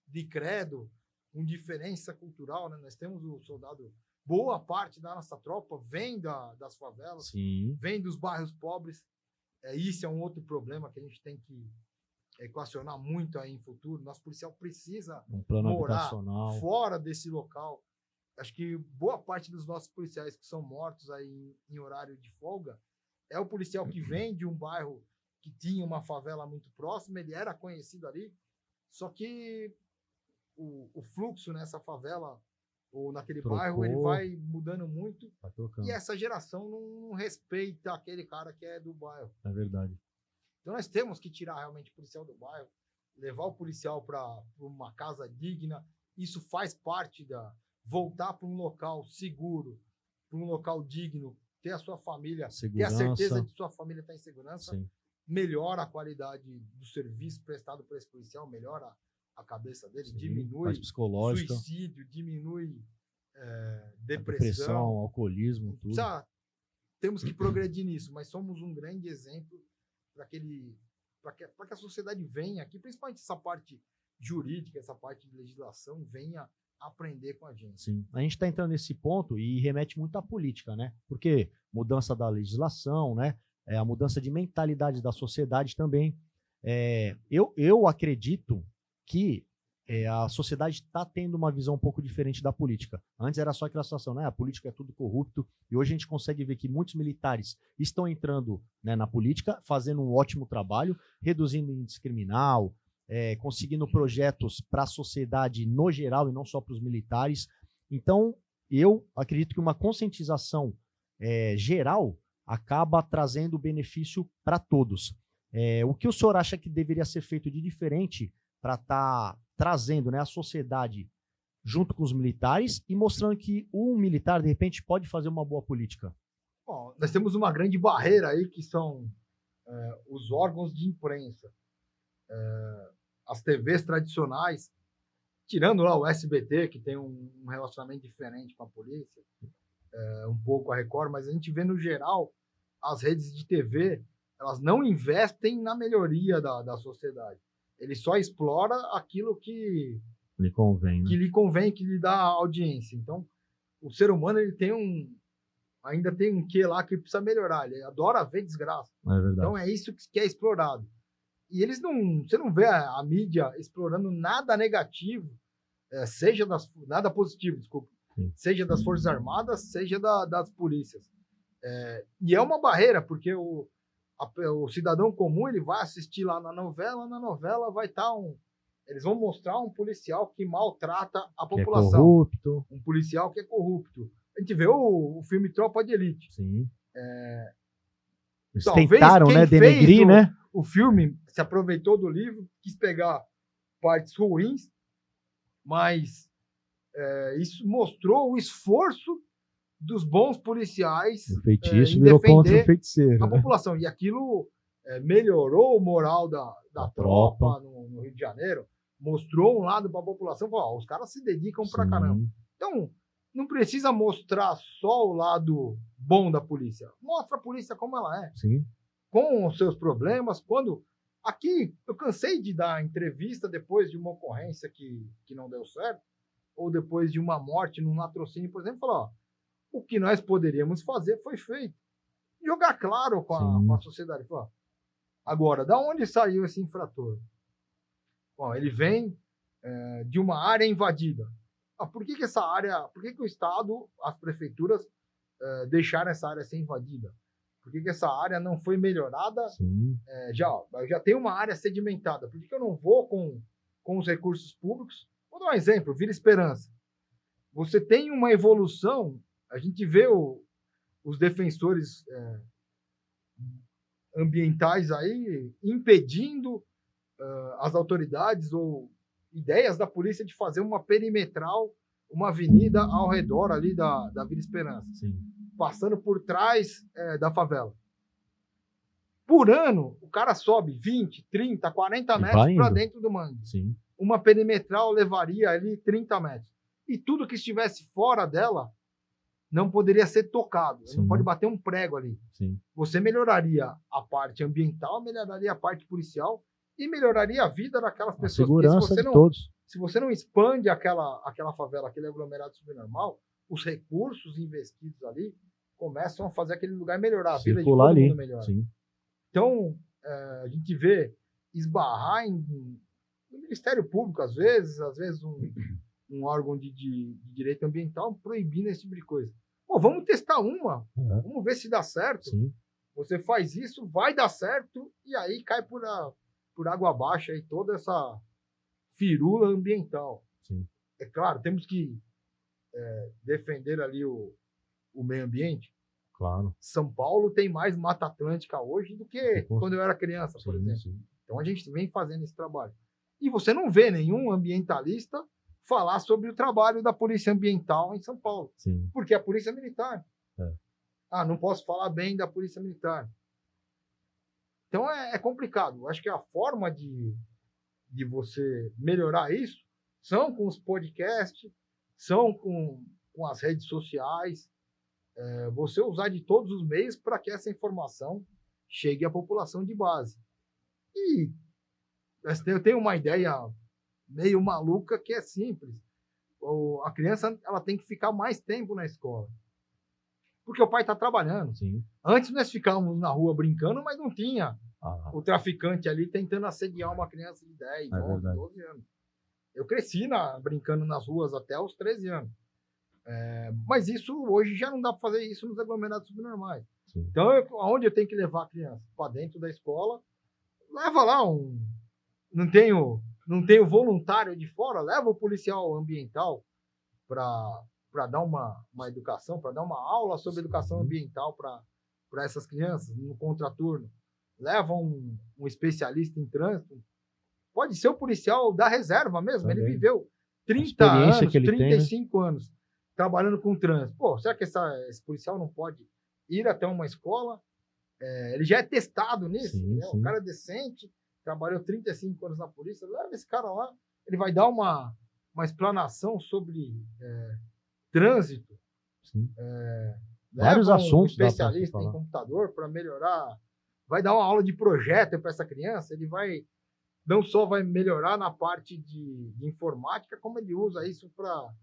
de credo, com diferença cultural, né? Nós temos o soldado, boa parte da nossa tropa vem das favelas, sim, vem dos bairros pobres. Isso é um outro problema que a gente tem que equacionar muito aí em futuro. Nosso policial precisa morar fora desse local. Acho que boa parte dos nossos policiais que são mortos aí em horário de folga é o policial que vem de um bairro que tinha uma favela muito próxima, ele era conhecido ali, só que o fluxo nessa favela ou naquele bairro, ele vai mudando muito, e essa geração não respeita aquele cara que é do bairro. É verdade. Então nós temos que tirar realmente o policial do bairro, levar o policial para uma casa digna. Isso faz parte voltar para um local seguro, para um local digno, ter a sua família, ter a certeza de que sua família está em segurança. Sim. Melhora a qualidade do serviço prestado por esse policial, melhora a cabeça dele, sim, diminui suicídio, diminui depressão, alcoolismo, tudo. Temos que progredir nisso, mas somos um grande exemplo para que a sociedade venha aqui, principalmente essa parte jurídica, essa parte de legislação, venha aprender com a gente. Sim, a gente está entrando nesse ponto e remete muito à política, né? Porque mudança da legislação, né? A mudança de mentalidade da sociedade também. Eu acredito que a sociedade está tendo uma visão um pouco diferente da política. Antes era só aquela situação, né? A política é tudo corrupto, e hoje a gente consegue ver que muitos militares estão entrando, né, na política, fazendo um ótimo trabalho, reduzindo o índice criminal, conseguindo projetos para a sociedade no geral e não só para os militares. Então, eu acredito que uma conscientização geral acaba trazendo benefício para todos. O que o senhor acha que deveria ser feito de diferente para estar trazendo, né, a sociedade junto com os militares e mostrando que um militar, de repente, pode fazer uma boa política? Bom, nós temos uma grande barreira aí, que são os órgãos de imprensa. As TVs tradicionais, tirando lá o SBT, que tem um relacionamento diferente com a polícia, um pouco a Record, mas a gente vê no geral as redes de TV, elas não investem na melhoria da sociedade. Ele só explora aquilo que lhe convém, né? Que lhe convém, que lhe dá audiência. Então, o ser humano ele ainda tem um quê lá que precisa melhorar. Ele adora ver desgraça. É verdade. Então, é isso que é explorado. E você não vê a mídia explorando nada negativo, nada positivo, desculpa. Sim. Seja das Forças Armadas, seja das polícias. E é uma barreira, porque o cidadão comum, ele vai assistir lá na novela vai estar eles vão mostrar um policial que maltrata a população. Que é corrupto. Um policial que é corrupto. A gente vê o filme Tropa de Elite. Sim. Eles Talvez tentaram, né, denegrir, né? O filme se aproveitou do livro, quis pegar partes ruins, mas isso mostrou o esforço dos bons policiais o feitiço virou contra o feiticeiro, a população. E aquilo melhorou o moral da tropa no Rio de Janeiro, mostrou um lado para a população, falou, os caras se dedicam pra caramba. Então, não precisa mostrar só o lado bom da polícia. Mostra a polícia como ela é. Sim. Com os seus problemas. Aqui, eu cansei de dar entrevista depois de uma ocorrência que não deu certo, ou depois de uma morte num latrocínio, por exemplo, falar, o que nós poderíamos fazer foi feito. Jogar claro com a sociedade. Falar, agora, da onde saiu esse infrator? Bom, ele vem de uma área invadida. Por que essa área, por que o Estado, as prefeituras deixaram essa área ser invadida? Por que essa área não foi melhorada? Já tem uma área sedimentada. Por que eu não vou com os recursos públicos? Vou dar um exemplo, Vila Esperança. Você tem uma evolução, a gente vê os defensores ambientais aí impedindo as autoridades ou ideias da polícia de fazer uma perimetral, uma avenida ao redor ali da Vila Esperança. Sim. Passando por trás da favela. Por ano, o cara sobe 20, 30, 40 metros para dentro do mangue. Sim. Uma perimetral levaria ali 30 metros. E tudo que estivesse fora dela não poderia ser tocado. Não pode bater um prego ali. Sim. Você melhoraria a parte ambiental, melhoraria a parte policial e melhoraria a vida daquelas pessoas. Segurança de todos. Se você não expande aquela favela, aquele aglomerado subnormal, os recursos investidos ali começam a fazer aquele lugar melhorar, a vida de todo mundo melhor. Sim. Então, a gente vê esbarrar no Ministério Público, às vezes um órgão de direito ambiental proibindo esse tipo de coisa. Pô, vamos testar vamos ver se dá certo. Sim. Você faz isso, vai dar certo, e aí cai por água abaixo aí toda essa firula ambiental. Sim. É claro, temos que defender ali o meio ambiente. Claro. São Paulo tem mais Mata Atlântica hoje do que quando eu era criança, por exemplo. Sim. Então a gente vem fazendo esse trabalho. E você não vê nenhum ambientalista falar sobre o trabalho da Polícia Ambiental em São Paulo. Sim. Porque é a Polícia Militar. Não posso falar bem da Polícia Militar. Então é complicado. Eu acho que a forma de você melhorar isso são com os podcasts, são com as redes sociais, você usar de todos os meios para que essa informação chegue à população de base. E eu tenho uma ideia meio maluca que é simples. A criança ela tem que ficar mais tempo na escola. Porque o pai está trabalhando. Sim. Antes nós ficávamos na rua brincando, mas não tinha o traficante ali tentando assediar uma criança de 10, 11, 12 anos. Eu cresci brincando nas ruas até os 13 anos. Mas isso hoje já não dá para fazer isso nos aglomerados subnormais. Sim. Então, aonde eu tenho que levar a criança? Para dentro da escola, leva lá não tenho voluntário de fora, leva o policial ambiental para dar uma educação, para dar uma aula sobre educação ambiental para essas crianças no contraturno. Leva um especialista em trânsito. Pode ser o policial da reserva mesmo. Também. Ele viveu 30 anos, 35 anos trabalhando com trânsito. Pô, será que esse policial não pode ir até uma escola? Ele já é testado nisso. Sim, né? O cara é decente, trabalhou 35 anos na polícia. Leva esse cara lá, ele vai dar uma explanação sobre trânsito. Vários assuntos. Especialista em computador para melhorar. Vai dar uma aula de projeto para essa criança. Ele não só vai melhorar na parte de informática, como ele usa isso para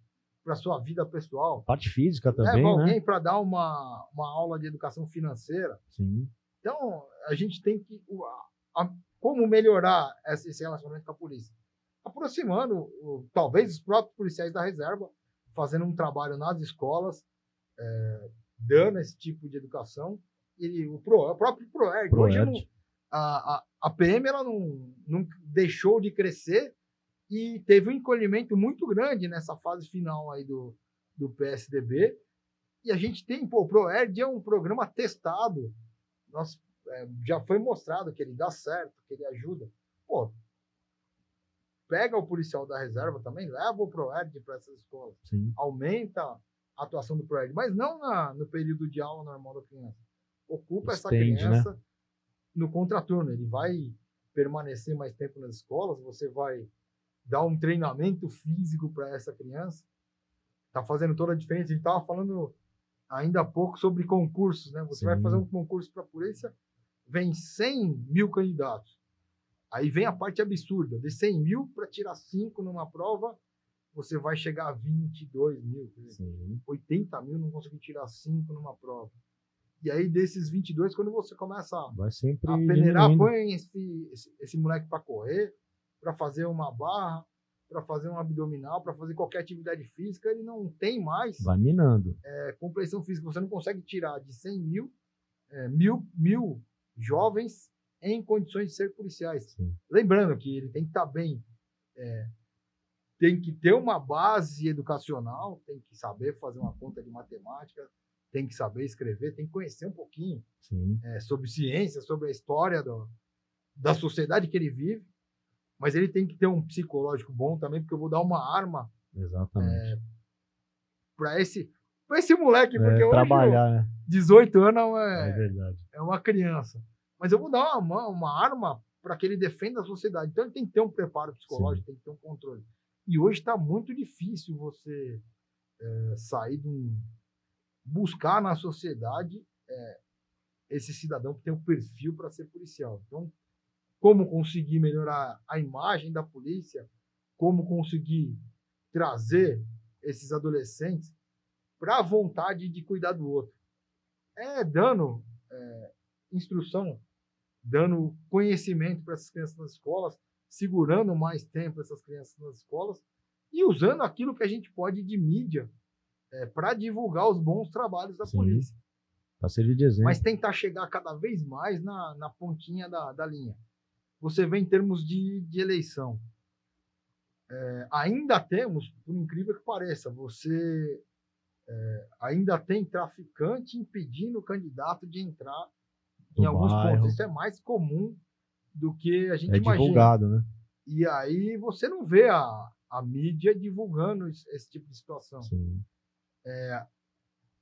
a sua vida pessoal. Parte física também, leva alguém para dar uma aula de educação financeira. Sim. Então, a gente tem que... como melhorar esse relacionamento com a polícia? Aproximando, talvez, os próprios policiais da reserva, fazendo um trabalho nas escolas, dando esse tipo de educação. E o próprio PROERD. Hoje, a PM ela não deixou de crescer e teve um encolhimento muito grande nessa fase final aí do PSDB. E a gente tem, o PROERD é um programa testado. Já foi mostrado que ele dá certo, que ele ajuda. Pega o policial da reserva também, leva o PROERD para essas escolas. Sim. Aumenta a atuação do ProEd, mas não no período de aula normal da criança. Ocupa essa Estende, criança, né? No contraturno. Ele vai permanecer mais tempo nas escolas, você vai dar um treinamento físico para essa criança. Está fazendo toda a diferença. A gente estava falando ainda há pouco sobre concursos, né? Você vai fazer um concurso para a polícia, vem 100 mil candidatos. Aí vem a parte absurda. De 100 mil, para tirar 5 numa prova, você vai chegar a 22 mil. 80 mil não conseguir tirar 5 numa prova. E aí, desses 22, quando você começa a peneirar, põe esse moleque para correr, para fazer uma barra, para fazer um abdominal, para fazer qualquer atividade física, ele não tem mais. Vai minando. Compreensão física. Você não consegue tirar de 100 mil, mil jovens em condições de ser policiais. Sim. Lembrando que ele tem que estar bem, tem que ter uma base educacional, tem que saber fazer uma conta de matemática, tem que saber escrever, tem que conhecer um pouquinho sobre ciência, sobre a história da sociedade que ele vive, mas ele tem que ter um psicológico bom também, porque eu vou dar uma arma para esse moleque, porque hoje, trabalhar, né? 18 anos verdade. É uma criança. Mas eu vou dar uma arma para que ele defenda a sociedade. Então ele tem que ter um preparo psicológico, tem que ter um controle. E hoje está muito difícil você sair buscar na sociedade esse cidadão que tem um perfil para ser policial. Então, como conseguir melhorar a imagem da polícia, como conseguir trazer esses adolescentes para a vontade de cuidar do outro. Dando instrução, dando conhecimento para essas crianças nas escolas, segurando mais tempo essas crianças nas escolas e usando aquilo que a gente pode de mídia para divulgar os bons trabalhos da polícia. Para servir de exemplo. Mas tentar chegar cada vez mais na pontinha da linha. Você vê em termos de eleição. Ainda temos, por incrível que pareça, você ainda tem traficante impedindo o candidato de entrar em alguns pontos. Isso é mais comum do que a gente imagina. É divulgado, né? E aí você não vê a mídia divulgando esse tipo de situação. Sim.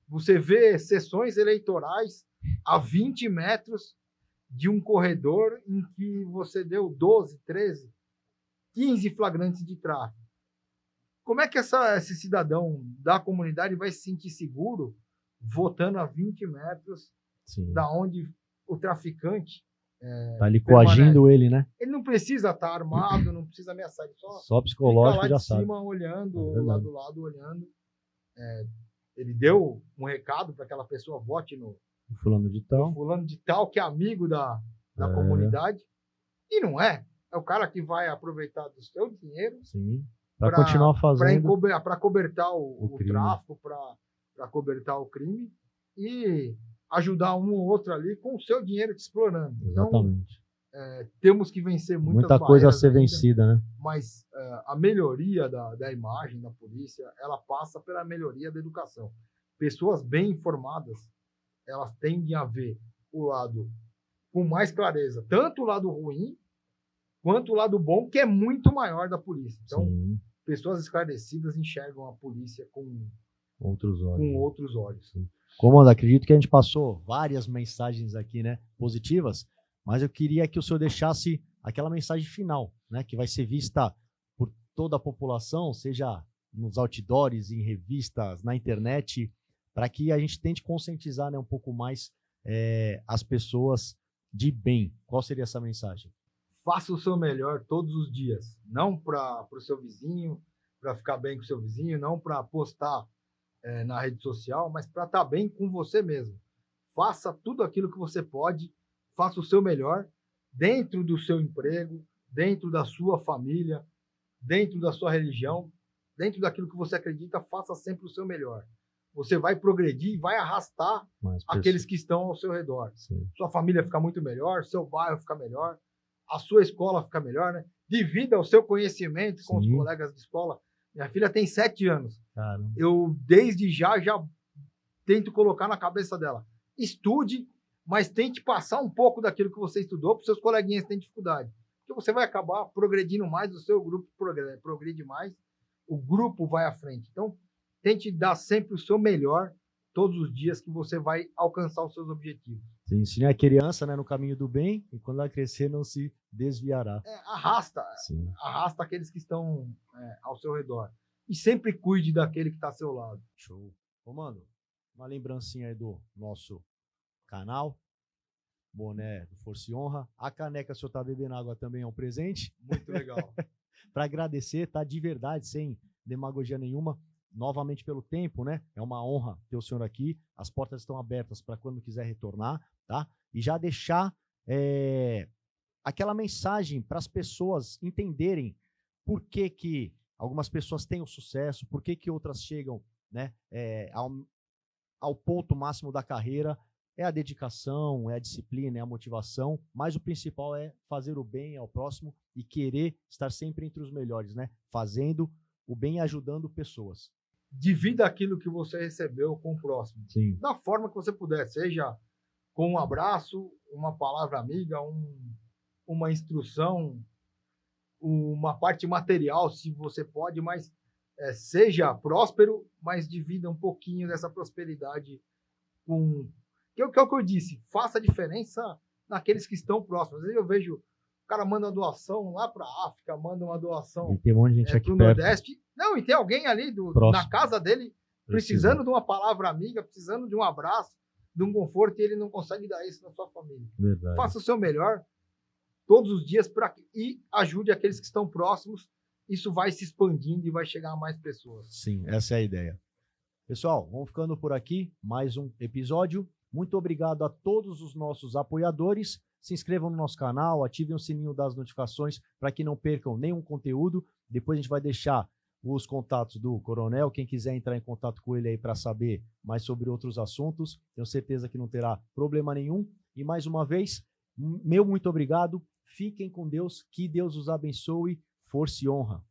Você vê sessões eleitorais a 20 metros de um corredor em que você deu 12, 13, 15 flagrantes de tráfico. Como é que esse cidadão da comunidade vai se sentir seguro votando a 20 metros da onde o traficante tá ali coagindo ele, né? Ele não precisa estar armado, não precisa ameaçar, ele só psicológico fica lá já de cima, sabe. olhando, lá do lado, olhando. Ele deu um recado para aquela pessoa, vote no fulano de tal, que é amigo da comunidade. E não é. É o cara que vai aproveitar do seu dinheiro para continuar fazendo. Para cobertar o tráfico, para cobertar o crime e ajudar um ou outro ali com o seu dinheiro te explorando. Exatamente. Então, temos que vencer muita coisa a ser vencida, né? Mas a melhoria da imagem da polícia, ela passa pela melhoria da educação. Pessoas bem informadas, elas tendem a ver o lado com mais clareza, tanto o lado ruim quanto o lado bom, que é muito maior da polícia. Então, pessoas esclarecidas enxergam a polícia com outros olhos. Comando, acredito que a gente passou várias mensagens aqui, né, positivas, mas eu queria que o senhor deixasse aquela mensagem final, né, que vai ser vista por toda a população, seja nos outdoors, em revistas, na internet, para que a gente tente conscientizar, né, um pouco mais as pessoas de bem. Qual seria essa mensagem? Faça o seu melhor todos os dias, não para o seu vizinho, para ficar bem com o seu vizinho, não para postar na rede social, mas para estar bem com você mesmo. Faça tudo aquilo que você pode, faça o seu melhor dentro do seu emprego, dentro da sua família, dentro da sua religião, dentro daquilo que você acredita, faça sempre o seu melhor. Você vai progredir e vai arrastar aqueles que estão ao seu redor. Sim. Sua família fica muito melhor, seu bairro fica melhor, a sua escola fica melhor, né? Divida o seu conhecimento com os colegas de escola. Minha filha tem 7 anos. Caramba. Eu, desde já tento colocar na cabeça dela. Estude, mas tente passar um pouco daquilo que você estudou para os seus coleguinhas que têm dificuldade. Porque você vai acabar progredindo mais, o seu grupo progride mais, o grupo vai à frente. Então, tente dar sempre o seu melhor todos os dias que você vai alcançar os seus objetivos. Sim, ensine a criança, né, no caminho do bem, e quando ela crescer não se desviará. Arrasta aqueles que estão ao seu redor. E sempre cuide daquele que está ao seu lado. Show. Ô, mano, uma lembrancinha aí do nosso canal, boné do Força e Honra. A caneca, se o senhor tá bebendo água, também é um presente. Muito legal. Para agradecer, tá, de verdade, sem demagogia nenhuma, novamente pelo tempo, né? É uma honra ter o senhor aqui. As portas estão abertas para quando quiser retornar, tá? E já deixar aquela mensagem para as pessoas entenderem por que algumas pessoas têm o sucesso, por que outras chegam, né, ao ponto máximo da carreira. É a dedicação, é a disciplina, é a motivação, mas o principal é fazer o bem ao próximo e querer estar sempre entre os melhores, né? Fazendo o bem e ajudando pessoas. Divida aquilo que você recebeu com o próximo. Sim. Da forma que você puder, seja com um abraço, uma palavra amiga, uma instrução, uma parte material, se você pode, mas seja próspero, mas divida um pouquinho dessa prosperidade com... Que é o que eu disse, faça a diferença naqueles que estão próximos. Às vezes eu vejo o cara manda uma doação lá para a África, manda uma doação e tem um monte de gente aqui para o perto. Nordeste. Não, e tem alguém ali na casa dele precisando de uma palavra amiga, precisando de um abraço, de um conforto, e ele não consegue dar isso na sua família. Verdade. Faça o seu melhor todos os dias e ajude aqueles que estão próximos. Isso vai se expandindo e vai chegar a mais pessoas. Sim, essa é a ideia. Pessoal, vamos ficando por aqui. Mais um episódio. Muito obrigado a todos os nossos apoiadores. Se inscrevam no nosso canal, ativem o sininho das notificações para que não percam nenhum conteúdo. Depois a gente vai deixar os contatos do Coronel. Quem quiser entrar em contato com ele aí para saber mais sobre outros assuntos, tenho certeza que não terá problema nenhum. E mais uma vez, meu muito obrigado. Fiquem com Deus. Que Deus os abençoe. Força e honra.